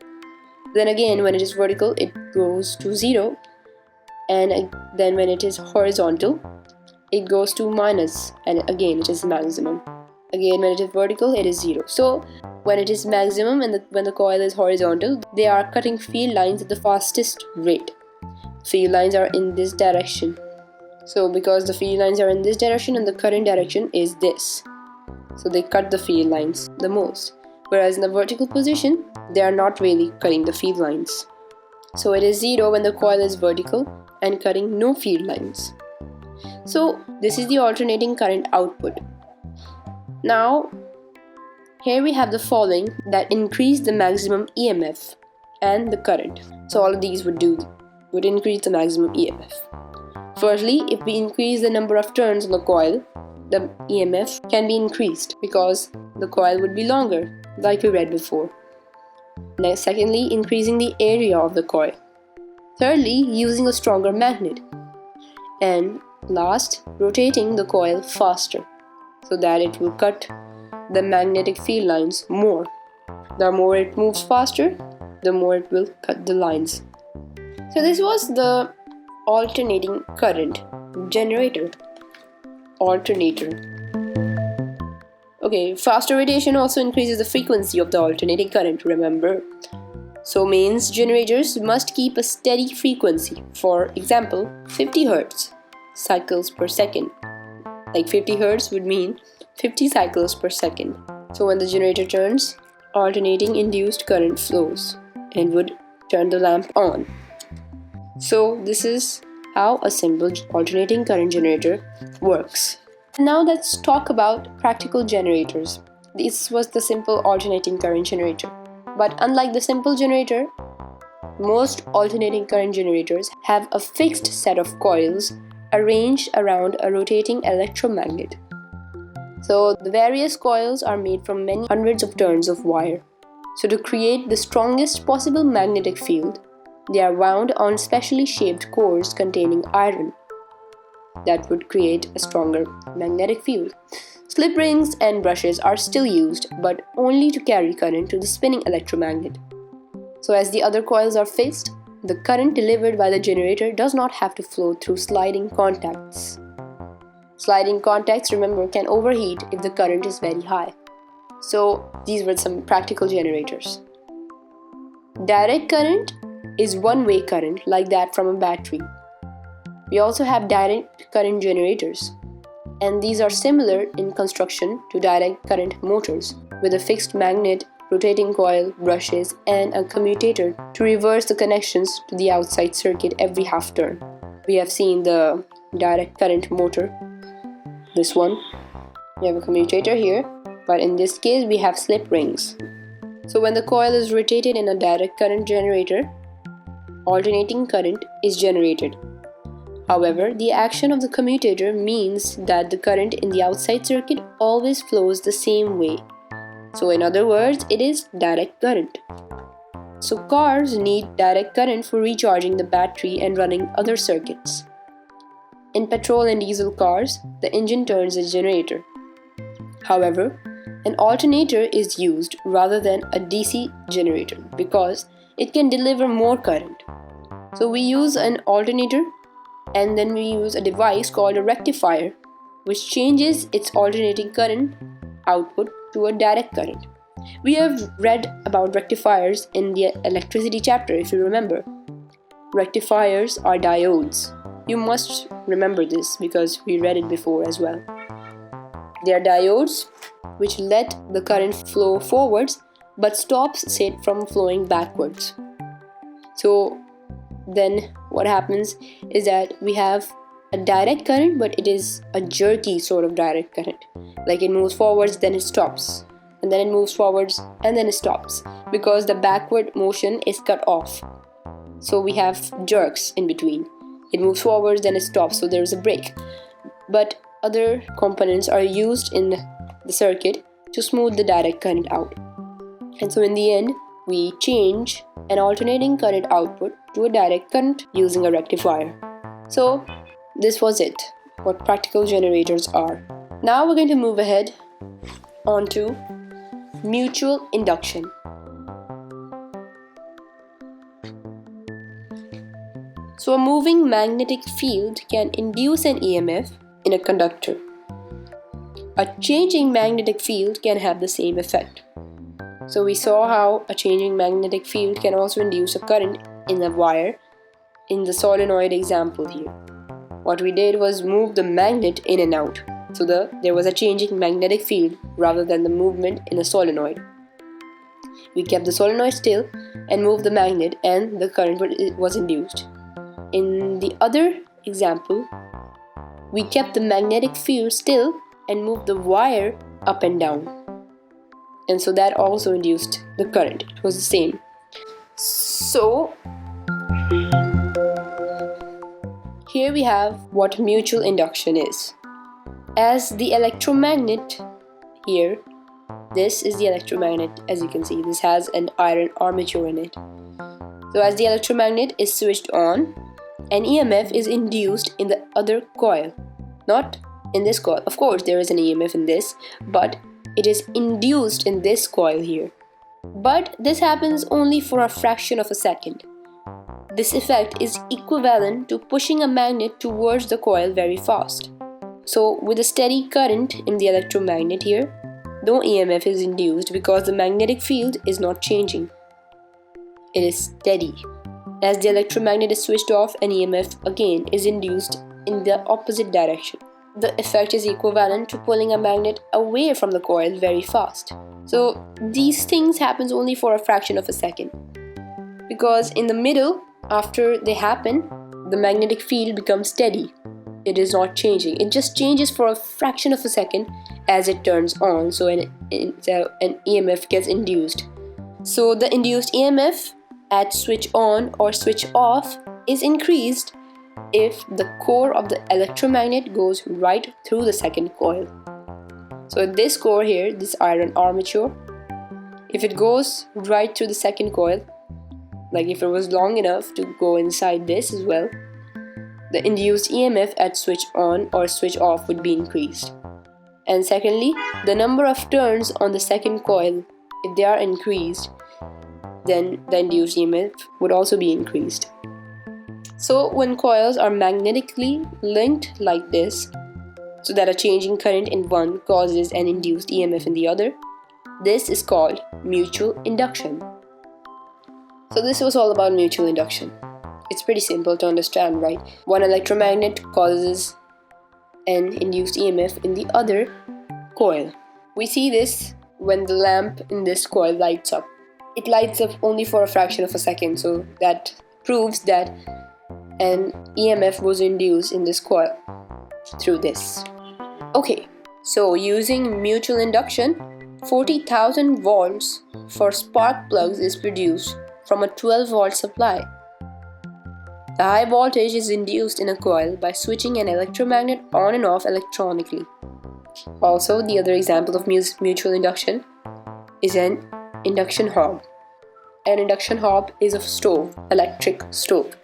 Then again, when it is vertical, it goes to 0. And then when it is horizontal, it goes to minus, and again it is maximum. Again, when it is vertical, it is 0. So when it is maximum and when the coil is horizontal, they are cutting field lines at the fastest rate. Field lines are in this direction. So because the field lines are in this direction and the current direction is this, so they cut the field lines the most. Whereas in the vertical position, they are not really cutting the field lines. So it is 0 when the coil is vertical and cutting no field lines. So this is the alternating current output. Now here we have the following that increase the maximum e.m.f and the current. So all of these would increase the maximum e.m.f. Firstly, if we increase the number of turns on the coil, the e.m.f can be increased because the coil would be longer, like we read before. Next, secondly, increasing the area of the coil. Thirdly, using a stronger magnet. And last, rotating the coil faster so that it will cut the magnetic field lines more. The more it moves faster, the more it will cut the lines. So this was the alternating current generator. Alternator. Okay, faster rotation also increases the frequency of the alternating current, remember. So means generators must keep a steady frequency. For example, 50 Hz cycles per second. Like 50 Hz would mean 50 cycles per second. So when the generator turns, alternating induced current flows and would turn the lamp on. So this is how a simple alternating current generator works. Now let's talk about practical generators. This was the simple alternating current generator. But unlike the simple generator, most alternating current generators have a fixed set of coils arranged around a rotating electromagnet. So the various coils are made from many hundreds of turns of wire. So to create the strongest possible magnetic field, they are wound on specially shaped cores containing iron that would create a stronger magnetic field. Slip rings and brushes are still used, but only to carry current to the spinning electromagnet. So as the other coils are fixed, the current delivered by the generator does not have to flow through sliding contacts. Sliding contacts, remember, can overheat if the current is very high. So these were some practical generators. Direct current is one-way current like that from a battery. We also have direct current generators, and these are similar in construction to direct current motors with a fixed magnet, rotating coil, brushes, and a commutator to reverse the connections to the outside circuit every half turn. We have seen the direct current motor, this one. We have a commutator here, but in this case we have slip rings. So when the coil is rotated in a direct current generator, alternating current is generated. However, the action of the commutator means that the current in the outside circuit always flows the same way. So in other words, it is direct current. So cars need direct current for recharging the battery and running other circuits. In petrol and diesel cars, the engine turns a generator. However, An alternator is used rather than a DC generator because it can deliver more current. So we use an alternator and then we use a device called a rectifier, which changes its alternating current output to a direct current. We have read about rectifiers in the electricity chapter, if you remember. Rectifiers are diodes. You must remember this because we read it before as well. They are diodes which let the current flow forwards but stops it from flowing backwards. So then what happens is that we have a direct current, but it is a jerky sort of direct current. Like it moves forwards, then it stops, and then it moves forwards, and then it stops, because the backward motion is cut off. So we have jerks in between. It moves forwards, then it stops, so there is a break. But other components are used in the circuit to smooth the direct current out. And so in the end, we change an alternating current output to a direct current using a rectifier. So this was it, what practical generators are. Now we're going to move ahead onto mutual induction. So a moving magnetic field can induce an EMF in a conductor. A changing magnetic field can have the same effect. So we saw how a changing magnetic field can also induce a current in a wire in the solenoid example here. What we did was move the magnet in and out, so there was a changing magnetic field rather than the movement in a solenoid. We kept the solenoid still and moved the magnet, and the current was induced. In the other example, we kept the magnetic field still and moved the wire up and down. And so that also induced the current. It was the same. So here we have what mutual induction is. As the electromagnet here, this is the electromagnet, as you can see. This has an iron armature in it. So as the electromagnet is switched on, an EMF is induced in the other coil. Not in this coil. Of course, there is an EMF in this, but it is induced in this coil here. But this happens only for a fraction of a second. This effect is equivalent to pushing a magnet towards the coil very fast. So with a steady current in the electromagnet here, no EMF is induced because the magnetic field is not changing. It is steady. As the electromagnet is switched off, an EMF again is induced in the opposite direction. The effect is equivalent to pulling a magnet away from the coil very fast. So these things happen only for a fraction of a second. Because in the middle, after they happen, the magnetic field becomes steady. It is not changing. It just changes for a fraction of a second as it turns on. So an EMF gets induced. So the induced EMF at switch on or switch off is increased if the core of the electromagnet goes right through the second coil. So this core here, this iron armature, if it goes right through the second coil, like if it was long enough to go inside this as well, the induced EMF at switch on or switch off would be increased. And secondly, the number of turns on the second coil, if they are increased, then the induced EMF would also be increased. So when coils are magnetically linked like this, so that a changing current in one causes an induced EMF in the other, this is called mutual induction. So this was all about mutual induction. It's pretty simple to understand, right? One electromagnet causes an induced EMF in the other coil. We see this when the lamp in this coil lights up. It lights up only for a fraction of a second, so that proves that an EMF was induced in this coil through this. Okay, so using mutual induction, 40,000 volts for spark plugs is produced from a 12-volt supply. The high voltage is induced in a coil by switching an electromagnet on and off electronically. Also, the other example of mutual induction is an induction hob. An induction hob is a stove, electric stove.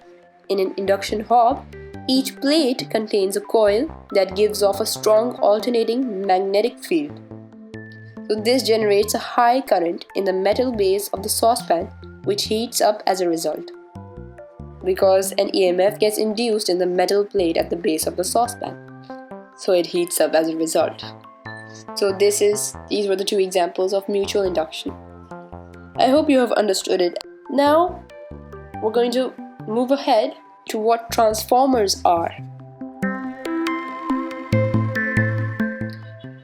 In an induction hob, each plate contains a coil that gives off a strong alternating magnetic field. So this generates a high current in the metal base of the saucepan, which heats up as a result, because an EMF gets induced in the metal plate at the base of the saucepan. So it heats up as a result. So these were the two examples of mutual induction. I hope you have understood it. Now we're going to move ahead to what transformers are.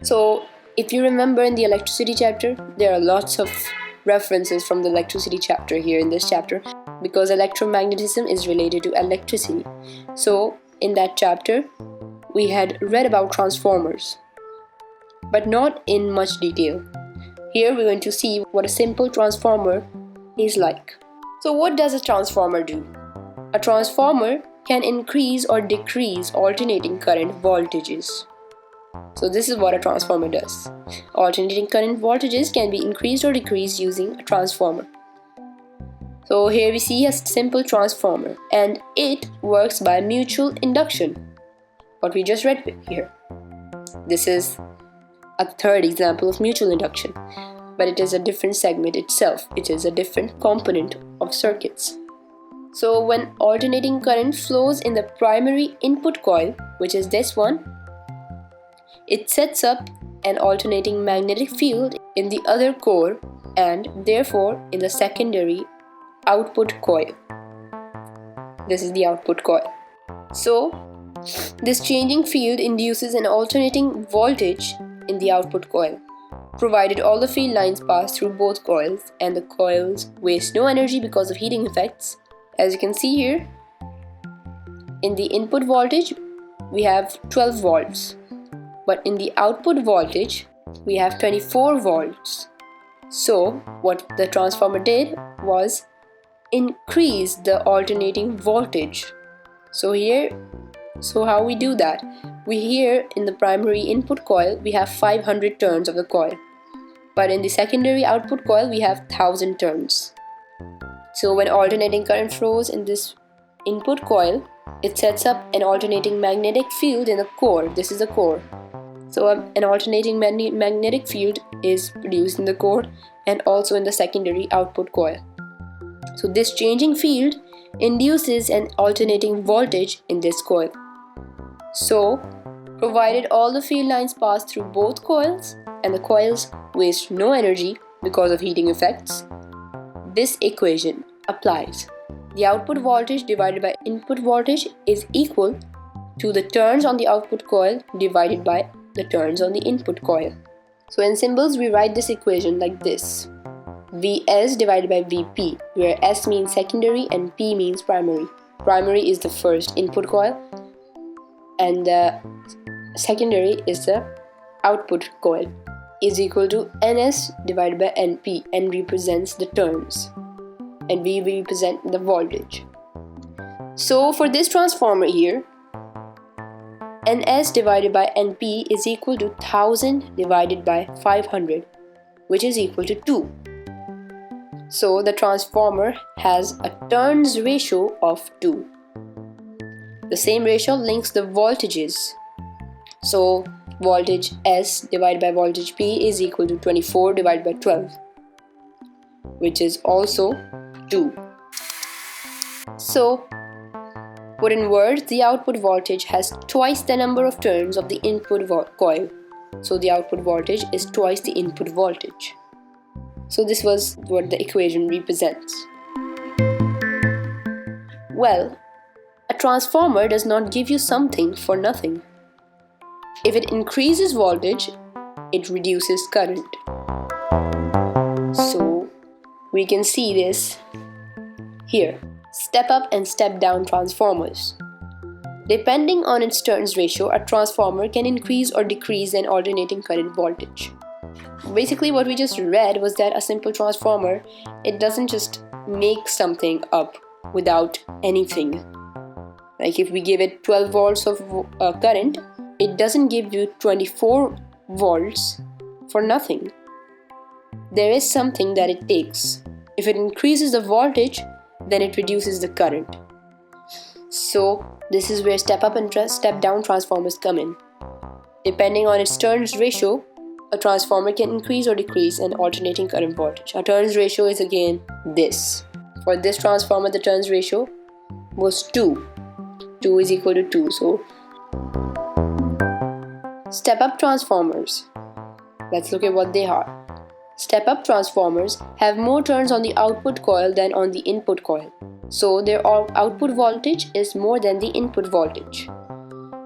So if you remember in the electricity chapter, there are lots of references from the electricity chapter here in this chapter, because electromagnetism is related to electricity. So in that chapter, we had read about transformers, but not in much detail. Here we're going to see what a simple transformer is like. So what does a transformer do? A transformer can increase or decrease alternating current voltages. So this is what a transformer does. Alternating current voltages can be increased or decreased using a transformer. So here we see a simple transformer, and it works by mutual induction, what we just read here. This is a third example of mutual induction, but it is a different segment itself. It is a different component of circuits. So when alternating current flows in the primary input coil, which is this one, it sets up an alternating magnetic field in the other core and therefore in the secondary output coil. This is the output coil. So this changing field induces an alternating voltage in the output coil, provided all the field lines pass through both coils and the coils waste no energy because of heating effects. As you can see here, in the input voltage we have 12 volts, but in the output voltage we have 24 volts. So what the transformer did was increase the alternating voltage. So how we do that? We here in the primary input coil we have 500 turns of the coil, but in the secondary output coil we have 1000 turns. So when alternating current flows in this input coil, it sets up an alternating magnetic field in the core. This is the core. So an alternating magnetic field is produced in the core and also in the secondary output coil. So this changing field induces an alternating voltage in this coil. So provided all the field lines pass through both coils and the coils waste no energy because of heating effects, this equation applies. The output voltage divided by input voltage is equal to the turns on the output coil divided by the turns on the input coil. So in symbols we write this equation like this: Vs divided by Vp, where S means secondary and P means primary. Primary is the first input coil and the secondary is the output coil, is equal to Ns divided by Np. N represents the turns and V represent the voltage. So for this transformer here, Ns divided by Np is equal to 1000 divided by 500, which is equal to 2. So the transformer has a turns ratio of 2. The same ratio links the voltages. So voltage S divided by voltage P is equal to 24 divided by 12, which is also 2. So put in words, the output voltage has twice the number of turns of the input coil. So the output voltage is twice the input voltage. So this was what the equation represents. Well, a transformer does not give you something for nothing. If it increases voltage, it reduces current. So we can see this here. Step up and step down transformers. Depending on its turns ratio, a transformer can increase or decrease an alternating current voltage. Basically what we just read was that a simple transformer, it doesn't just make something up without anything. Like if we give it 12 volts of current, it doesn't give you 24 volts for nothing. There is something that it takes. If it increases the voltage, then it reduces the current. So this is where step up and step down transformers come in. Depending on its turns ratio, a transformer can increase or decrease an alternating current voltage. Our turns ratio is again this. For this transformer, the turns ratio was 2. 2 is equal to 2. So, step-up transformers. Let's look at what they are. Step-up transformers have more turns on the output coil than on the input coil. So, their output voltage is more than the input voltage.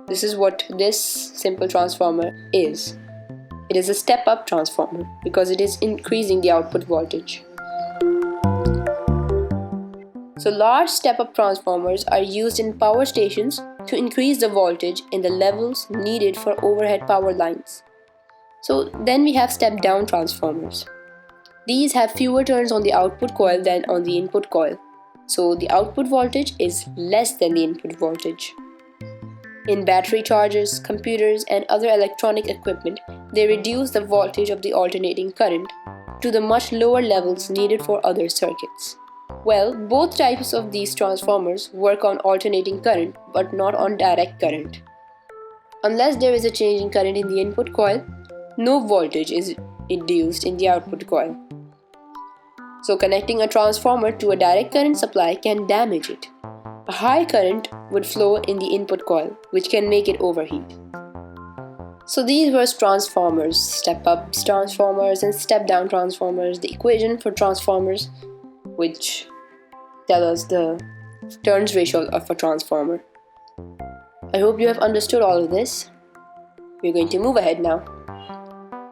This is what this simple transformer is. It is a step-up transformer because it is increasing the output voltage. So large step-up transformers are used in power stations to increase the voltage in the levels needed for overhead power lines. So then we have step-down transformers. These have fewer turns on the output coil than on the input coil. So the output voltage is less than the input voltage. In battery chargers, computers, and other electronic equipment, they reduce the voltage of the alternating current to the much lower levels needed for other circuits. Well, both types of these transformers work on alternating current but not on direct current. Unless there is a change in current in the input coil, no voltage is induced in the output coil. So connecting a transformer to a direct current supply can damage it. A high current would flow in the input coil, which can make it overheat. So these were transformers, step-up transformers and step-down transformers, the equation for transformers, which tell us the turns ratio of a transformer. I hope you have understood all of this. We're going to move ahead now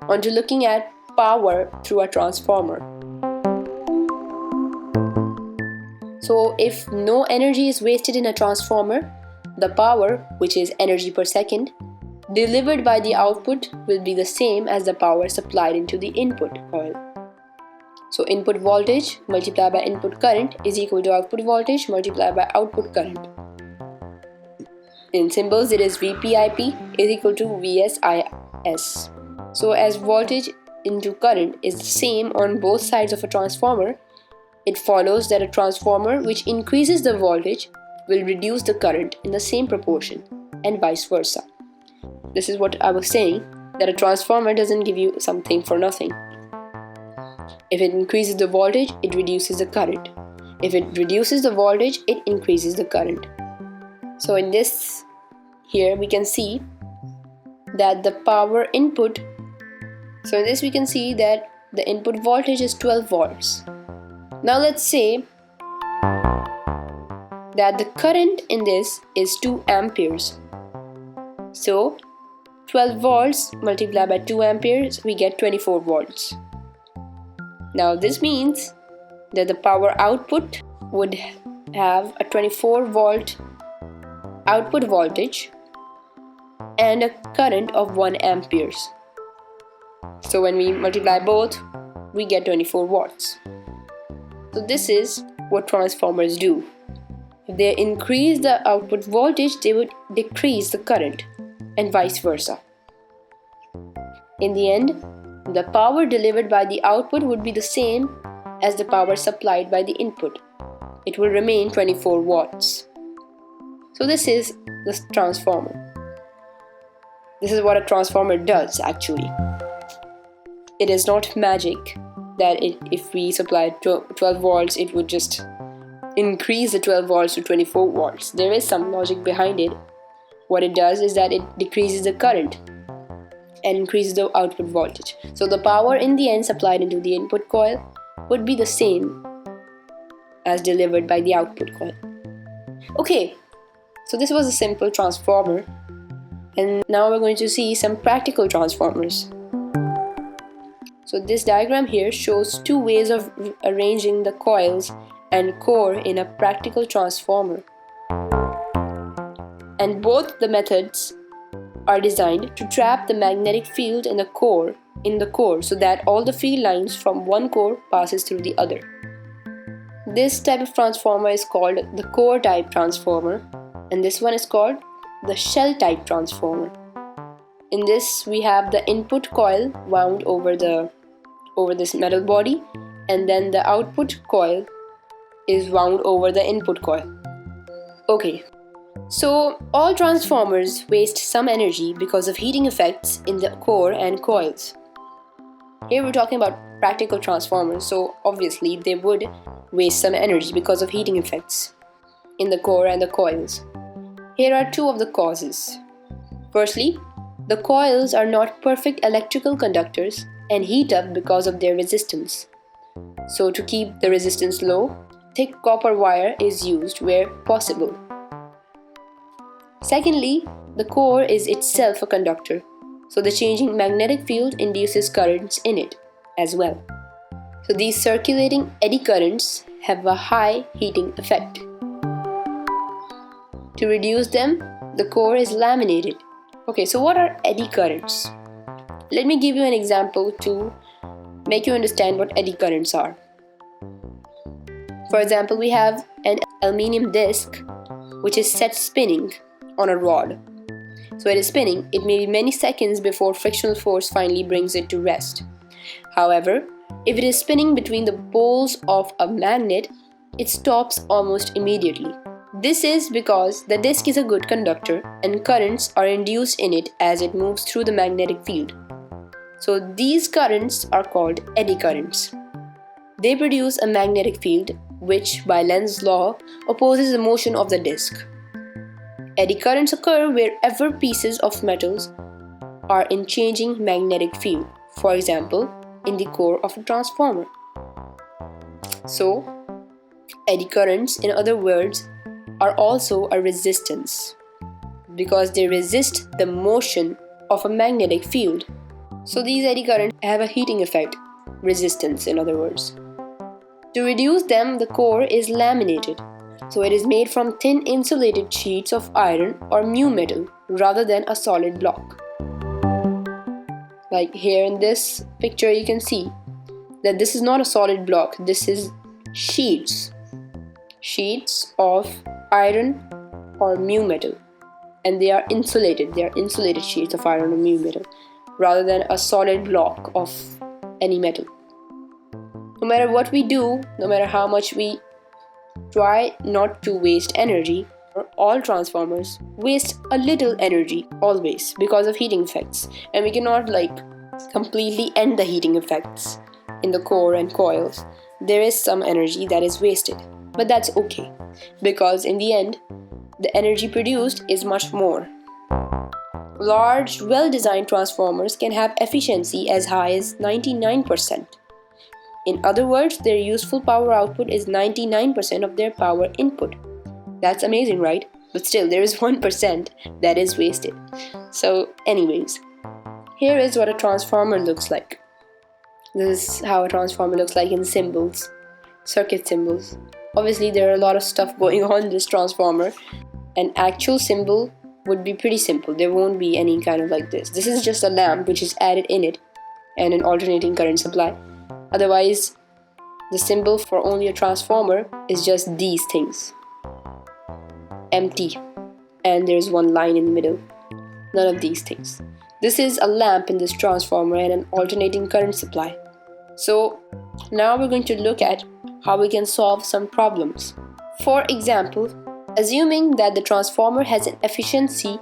on to looking at power through a transformer. So if no energy is wasted in a transformer, the power, which is energy per second, delivered by the output will be the same as the power supplied into the input coil. So input voltage multiplied by input current is equal to output voltage multiplied by output current. In symbols, it is VPIP is equal to VSIS. So as voltage into current is the same on both sides of a transformer, it follows that a transformer which increases the voltage will reduce the current in the same proportion, and vice versa. This is what I was saying, that a transformer doesn't give you something for nothing. If it increases the voltage, it reduces the current. If it reduces the voltage, it increases the current. So in this, here we can see that the power input, so in this we can see that the input voltage is 12 volts. Now let's say that the current in this is 2 amperes. So 12 volts multiplied by 2 amperes, we get 24 volts. Now this means that the power output would have a 24 volt output voltage and a current of 1 amperes. So when we multiply both, we get 24 watts. So this is what transformers do. If they increase the output voltage, they would decrease the current, and vice versa. In the end, the power delivered by the output would be the same as the power supplied by the input. It will remain 24 watts. So this is the transformer. This is what a transformer does actually. It is not magic that if we supply 12 volts, it would just increase the 12 volts to 24 volts. There is some logic behind it. What it does is that it decreases the current and increases the output voltage. So the power in the end supplied into the input coil would be the same as delivered by the output coil. Okay, so this was a simple transformer, and now we're going to see some practical transformers. So this diagram here shows 2 ways of arranging the coils and core in a practical transformer. And both the methods are designed to trap the magnetic field in the core so that all the field lines from one core passes through the other. This type of transformer is called the core type transformer, and this one is called the shell type transformer. In this we have the input coil wound over this metal body, and then the output coil is wound over the input coil. Okay. So, all transformers waste some energy because of heating effects in the core and coils. Here we're talking about practical transformers, so obviously they would waste some energy because of heating effects in the core and the coils. Here are two of the causes. Firstly, the coils are not perfect electrical conductors and heat up because of their resistance. So to keep the resistance low, thick copper wire is used where possible. Secondly, the core is itself a conductor, so the changing magnetic field induces currents in it as well. So these circulating eddy currents have a high heating effect. To reduce them, the core is laminated. Okay, so what are eddy currents? Let me give you an example to make you understand what eddy currents are. For example, we have an aluminium disc which is set spinning on a rod. So it is spinning, it may be many seconds before frictional force finally brings it to rest. However, if it is spinning between the poles of a magnet, it stops almost immediately. This is because the disc is a good conductor and currents are induced in it as it moves through the magnetic field. So these currents are called eddy currents. They produce a magnetic field which, by Lenz's law, opposes the motion of the disc. Eddy currents occur wherever pieces of metals are in changing magnetic field, for example, in the core of a transformer. So, eddy currents, in other words, are also a resistance because they resist the motion of a magnetic field. So these eddy currents have a heating effect, resistance in other words. To reduce them, the core is laminated. So it is made from thin insulated sheets of iron or mu metal rather than a solid block. Like here in this picture you can see that this is not a solid block, this is sheets of iron or mu metal, and they are insulated sheets of iron or mu metal rather than a solid block of any metal. No matter what we do, no matter how much we try not to waste energy, all transformers waste a little energy always because of heating effects, and we cannot completely end the heating effects in the core and coils. There is some energy that is wasted, but that's okay because in the end the energy produced is much more. Large, well-designed transformers can have efficiency as high as 99%. In other words, their useful power output is 99% of their power input. That's amazing, right? But still, there is 1% that is wasted. So, anyways, here is what a transformer looks like. This is how a transformer looks like in symbols, circuit symbols. Obviously, there are a lot of stuff going on in this transformer. An actual symbol would be pretty simple. There won't be any kind of like this. This is just a lamp which is added in it and an alternating current supply. Otherwise, the symbol for only a transformer is just these things. Empty. And there's one line in the middle. None of these things. This is a lamp in this transformer and an alternating current supply. So now we're going to look at how we can solve some problems. For example, assuming that the transformer has an efficiency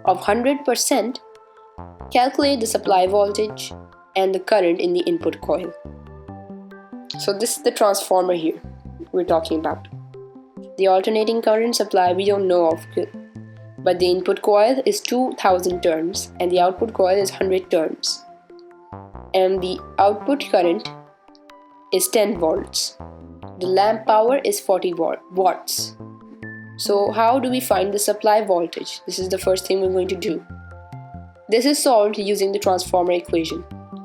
of 100%, calculate the supply voltage and the current in the input coil. So this is the transformer here we're talking about. The alternating current supply we don't know of, but the input coil is 2000 turns and the output coil is 100 turns. And the output current is 10 volts. The lamp power is 40 watts. So how do we find the supply voltage? This is the first thing we're going to do. This is solved using the transformer equation.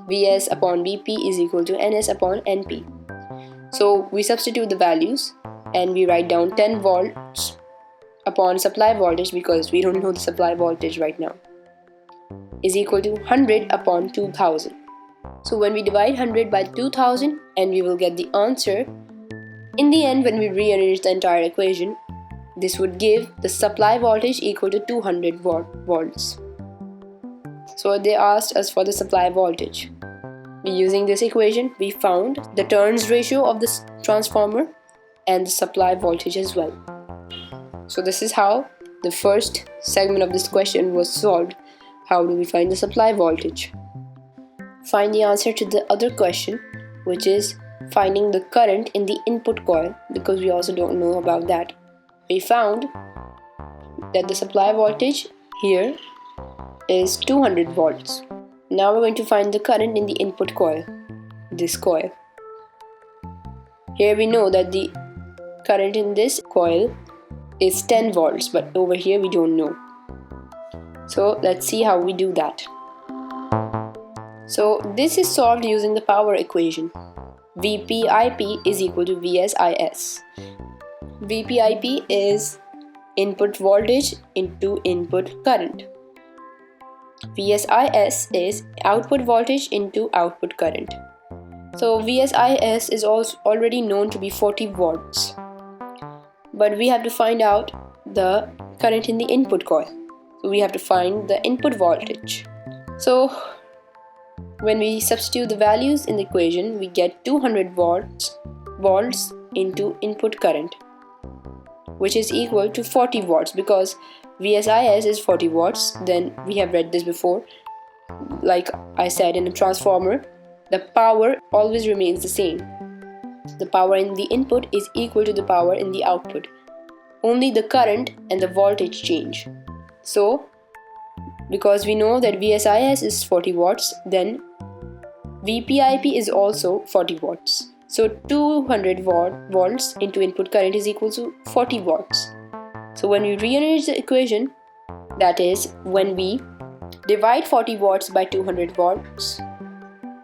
Vs upon Vp is equal to Ns upon Np. So we substitute the values and we write down 10 volts upon supply voltage because we don't know the supply voltage right now is equal to 100 upon 2000. So when we divide 100 by 2000 and we will get the answer. In the end, when we rearrange the entire equation, this would give the supply voltage equal to 200 volts. So they asked us for the supply voltage. Using this equation, we found the turns ratio of this transformer and the supply voltage as well. So this is how the first segment of this question was solved. How do we find the supply voltage? find the answer to the other question, which is finding the current in the input coil, because we also don't know about that. We found that the supply voltage here is 200 volts. Now we're going to find the current in the input coil, this coil. Here we know that the current in this coil is 10 volts, but over here we don't know. So let's see how we do that. So this is solved using the power equation. VPIP is equal to VSIS. VPIP is input voltage into input current. VSIS is output voltage into output current. So VSIS is also already known to be 40 volts. But we have to find out the current in the input coil. So we have to find the input voltage. So when we substitute the values in the equation, we get 200 volts into input current, which is equal to 40 watts, because VSIS is 40 watts. Then we have read this before. Like I said, in a transformer, the power always remains the same. The power in the input is equal to the power in the output. Only the current and the voltage change. So, because we know that VSIS is 40 watts, then VPIP is also 40 watts. So 200 volts into input current is equal to 40 watts. So when we rearrange the equation, that is, when we divide 40 watts by 200 watts,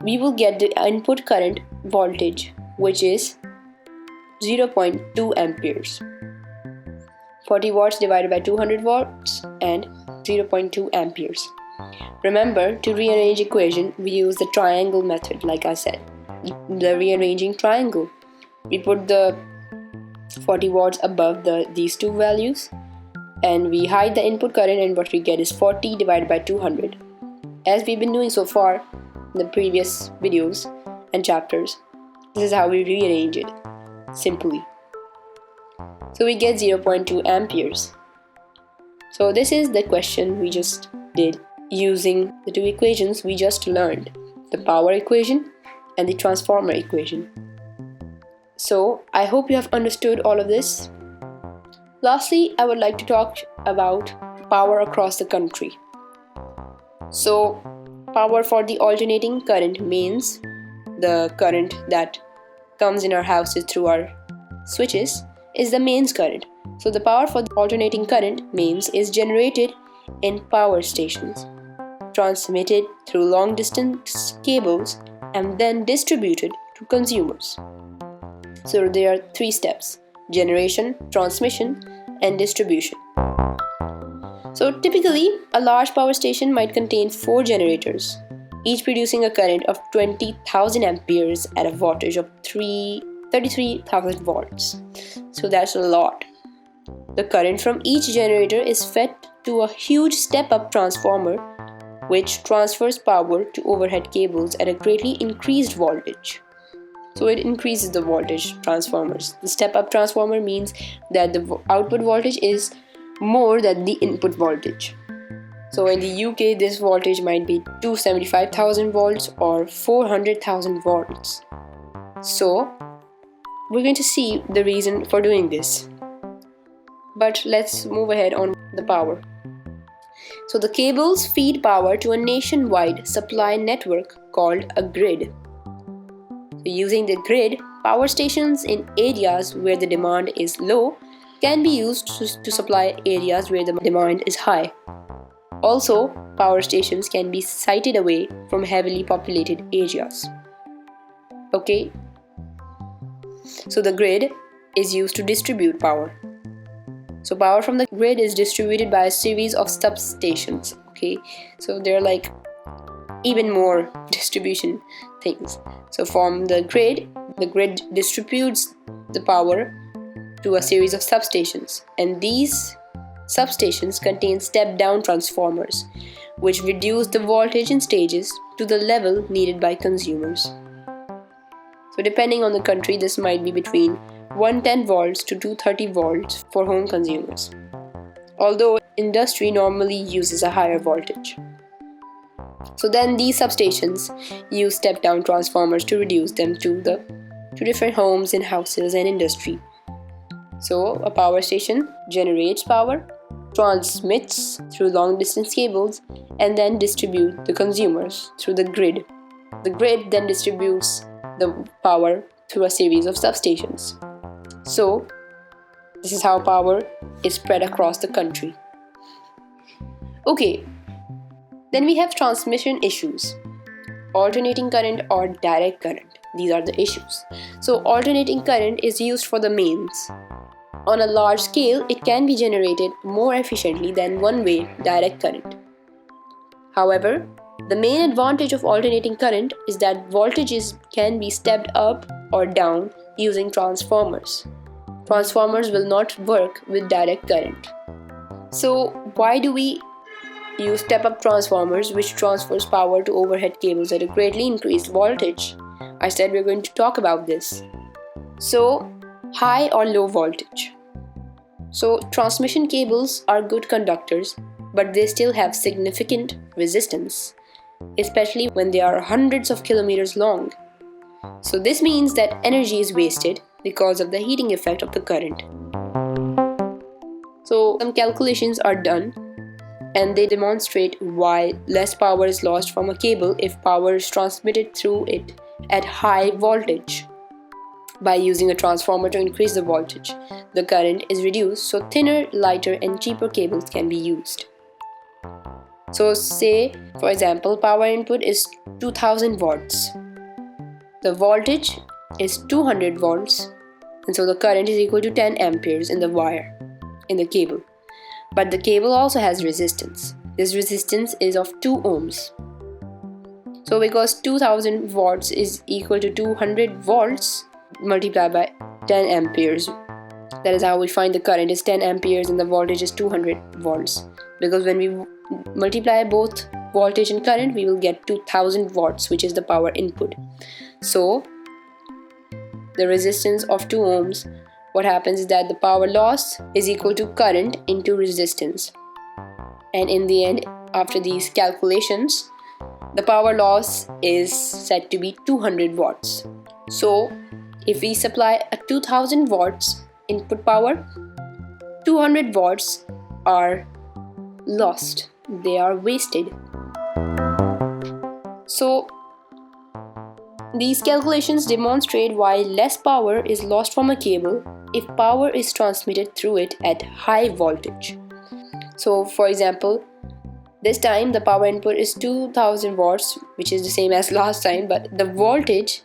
we will get the input current voltage, which is 0.2 amperes. 40 watts divided by 200 watts and 0.2 amperes. Remember, to rearrange equation, we use the triangle method, like I said. The rearranging triangle. We put the 40 watts above these two values, and we hide the input current, and what we get is 40 divided by 200. As we've been doing so far in the previous videos and chapters, this is how we rearrange it, simply. So we get 0.2 amperes. So this is the question we just did using the two equations we just learned, the power equation and the transformer equation. So I hope you have understood all of this. Lastly, I would like to talk about power across the country. So power for the alternating current means the current that comes in our houses through our switches is the mains current. So the power for the alternating current mains is generated in power stations, transmitted through long distance cables, and then distributed to consumers. So there are 3 steps: generation, transmission, and distribution. So typically, a large power station might contain 4 generators, each producing a current of 20,000 amperes at a voltage of 33,000 volts. So that's a lot. The current from each generator is fed to a huge step-up transformer, which transfers power to overhead cables at a greatly increased voltage. So it increases the voltage transformers. The step-up transformer means that the output voltage is more than the input voltage. So in the UK, this voltage might be 275,000 volts or 400,000 volts. So we're going to see the reason for doing this. But let's move ahead on the power. So the cables feed power to a nationwide supply network called a grid. So using the grid, power stations in areas where the demand is low can be used to supply areas where the demand is high. Also, power stations can be sited away from heavily populated areas. Okay? So the grid is used to distribute power. So power from the grid is distributed by a series of substations. Okay? So there are like even more distribution things. So from the grid distributes the power to a series of substations, and these substations contain step-down transformers, which reduce the voltage in stages to the level needed by consumers. So depending on the country, this might be between 110 volts to 230 volts for home consumers, although industry normally uses a higher voltage. So then these substations use step-down transformers to reduce them to different homes and houses and industry. So a power station generates power, transmits through long-distance cables, and then distributes the consumers through the grid. The grid then distributes the power through a series of substations. So this is how power is spread across the country. Okay, then we have transmission issues. Alternating current or direct current. These are the issues. So alternating current is used for the mains. On a large scale, it can be generated more efficiently than one-way direct current. However, the main advantage of alternating current is that voltages can be stepped up or down using transformers. Transformers will not work with direct current. So why do we use step-up transformers which transfers power to overhead cables at a greatly increased voltage? I said we're going to talk about this. So high or low voltage. So transmission cables are good conductors, but they still have significant resistance, especially when they are hundreds of kilometers long. So this means that energy is wasted because of the heating effect of the current. So some calculations are done and they demonstrate why less power is lost from a cable if power is transmitted through it at high voltage. By using a transformer to increase the voltage, the current is reduced, so thinner, lighter, and cheaper cables can be used. So say, for example, power input is 2000 watts. The voltage is 200 volts, and so the current is equal to 10 amperes in the wire, in the cable. But the cable also has resistance. This resistance is of 2 ohms. So because 2000 watts is equal to 200 volts multiplied by 10 amperes, that is how we find the current is 10 amperes and the voltage is 200 volts. Because when we multiply both voltage and current, we will get 2000 watts, which is the power input. So the resistance of 2 ohms, what happens is that the power loss is equal to current into resistance. And in the end, after these calculations, the power loss is said to be 200 watts. So if we supply a 2000 watts input power, 200 watts are lost. They are wasted. So these calculations demonstrate why less power is lost from a cable if power is transmitted through it at high voltage. So for example, this time the power input is 2000 watts, which is the same as last time, but the voltage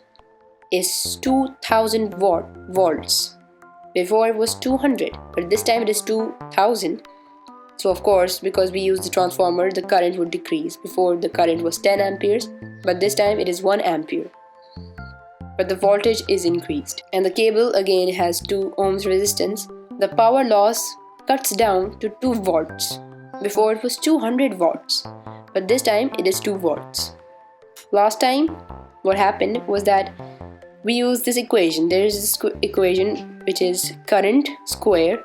is 2000 volts. Before it was 200, but this time it is 2000. So of course, because we use the transformer, the current would decrease. Before the current was 10 amperes, but this time it is 1 ampere. But the voltage is increased. And the cable again has 2 ohms resistance. The power loss cuts down to 2 volts. Before it was 200 watts, but this time it is 2 volts. Last time, what happened was that we used this equation. There is this equation which is current square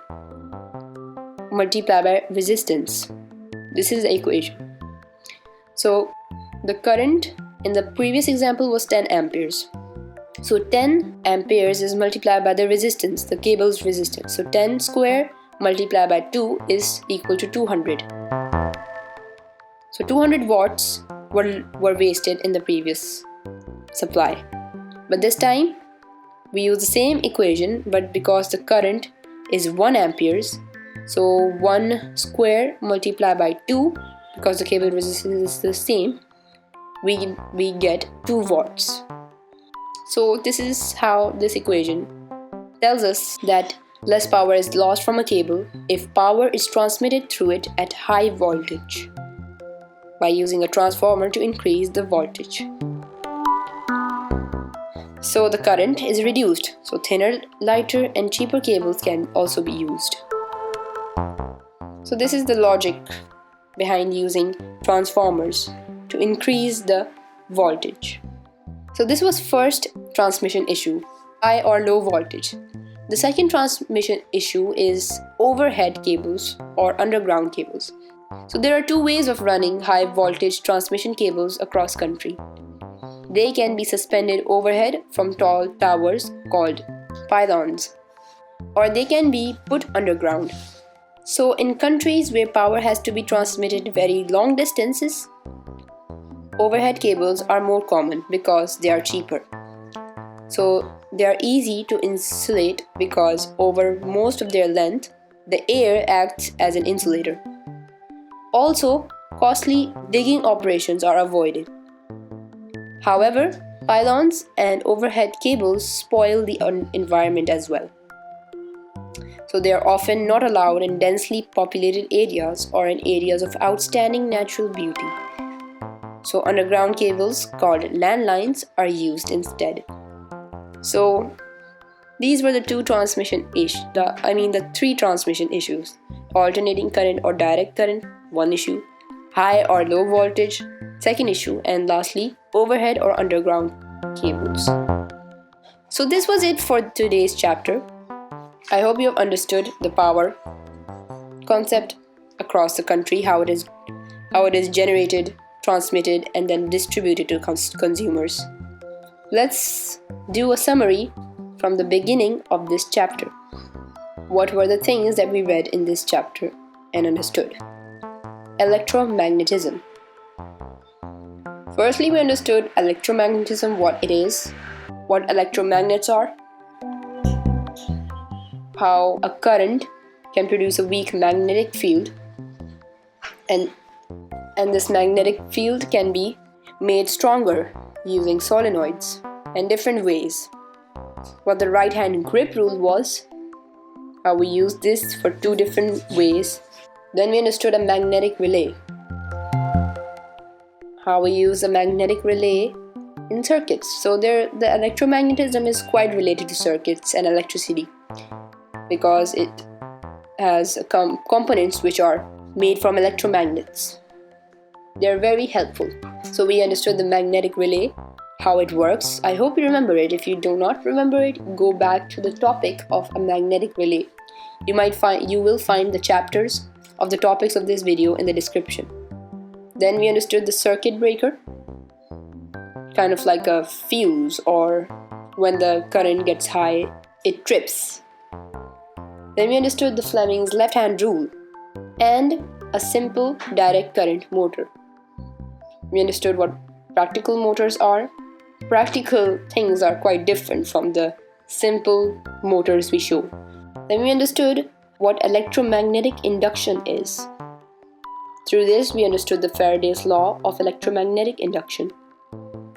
multiplied by resistance. This is the equation. So the current in the previous example was 10 amperes. So 10 amperes is multiplied by the resistance, the cable's resistance. So 10 square multiplied by 2 is equal to 200. So 200 watts were wasted in the previous supply. But this time we use the same equation, but because the current is 1 amperes, so 1 square multiplied by 2, because the cable resistance is the same, we get 2 watts. So this is how this equation tells us that less power is lost from a cable if power is transmitted through it at high voltage by using a transformer to increase the voltage. So the current is reduced, so thinner, lighter, and cheaper cables can also be used. So this is the logic behind using transformers to increase the voltage. So this was first transmission issue, high or low voltage. The second transmission issue is overhead cables or underground cables. So there are two ways of running high voltage transmission cables across country. They can be suspended overhead from tall towers called pylons, or they can be put underground. So in countries where power has to be transmitted very long distances, overhead cables are more common because they are cheaper. So they are easy to insulate because over most of their length, the air acts as an insulator. Also, costly digging operations are avoided. However, pylons and overhead cables spoil the environment as well. So they are often not allowed in densely populated areas or in areas of outstanding natural beauty. So underground cables called landlines are used instead. So these were the three transmission issues: alternating current or direct current, one issue; high or low voltage, second issue; and lastly, overhead or underground cables. So this was it for today's chapter. I hope you have understood the power concept across the country, how it is generated, transmitted, and then distributed to consumers. Let's do a summary from the beginning of this chapter. What were the things that we read in this chapter and understood? Electromagnetism. Firstly, we understood electromagnetism, what it is, what electromagnets are, how a current can produce a weak magnetic field, and this magnetic field can be made stronger using solenoids and different ways. What the right hand grip rule was, how we used this for two different ways. Then we understood a magnetic relay, how we use a magnetic relay in circuits. So the electromagnetism is quite related to circuits and electricity because it has components which are made from electromagnets. They are very helpful. So we understood the magnetic relay, how it works. I hope you remember it. If you do not remember it, go back to the topic of a magnetic relay. You will find the chapters of the topics of this video in the description. Then we understood the circuit breaker, kind of like a fuse, or when the current gets high, it trips. Then we understood the Fleming's left-hand rule and a simple direct current motor. We understood what practical motors are. Practical things are quite different from the simple motors we show. Then we understood what electromagnetic induction is. Through this, we understood the Faraday's law of electromagnetic induction.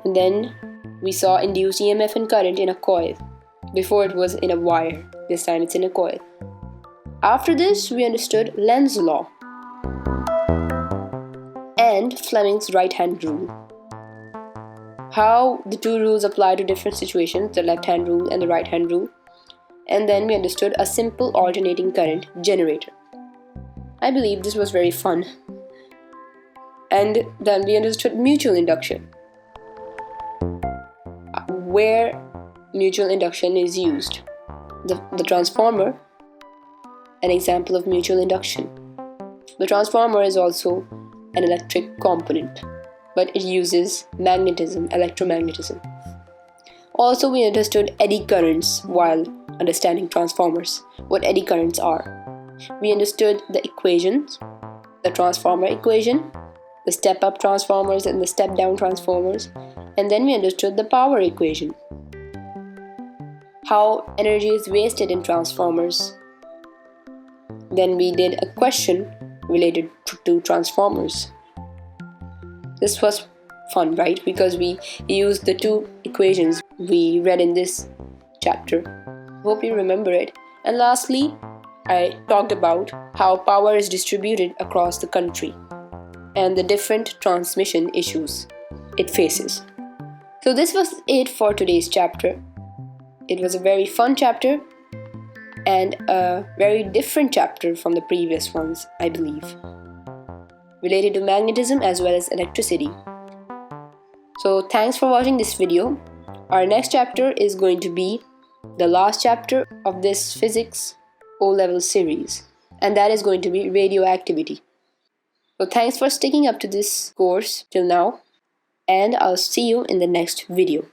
And then we saw induced e.m.f. and current in a coil. Before it was in a wire, this time it's in a coil. After this, we understood Lenz's law and Fleming's right-hand rule. How the two rules apply to different situations, the left-hand rule and the right-hand rule. And then we understood a simple alternating current generator. I believe this was very fun. And then we understood mutual induction, where mutual induction is used. The transformer, an example of mutual induction. The transformer is also an electric component, but it uses magnetism, electromagnetism. Also, we understood eddy currents while understanding transformers, what eddy currents are. We understood the equations, the transformer equation, the step-up transformers and the step-down transformers, and then we understood the power equation, how energy is wasted in transformers. Then we did a question related to transformers. This was fun, right? Because we used the two equations we read in this chapter. Hope you remember it. And lastly, I talked about how power is distributed across the country and the different transmission issues it faces. So this was it for today's chapter. It was a very fun chapter and a very different chapter from the previous ones, I believe, related to magnetism as well as electricity. So thanks for watching this video. Our next chapter is going to be the last chapter of this physics O-level series, and that is going to be radioactivity. So thanks for sticking up to this course till now, and I'll see you in the next video.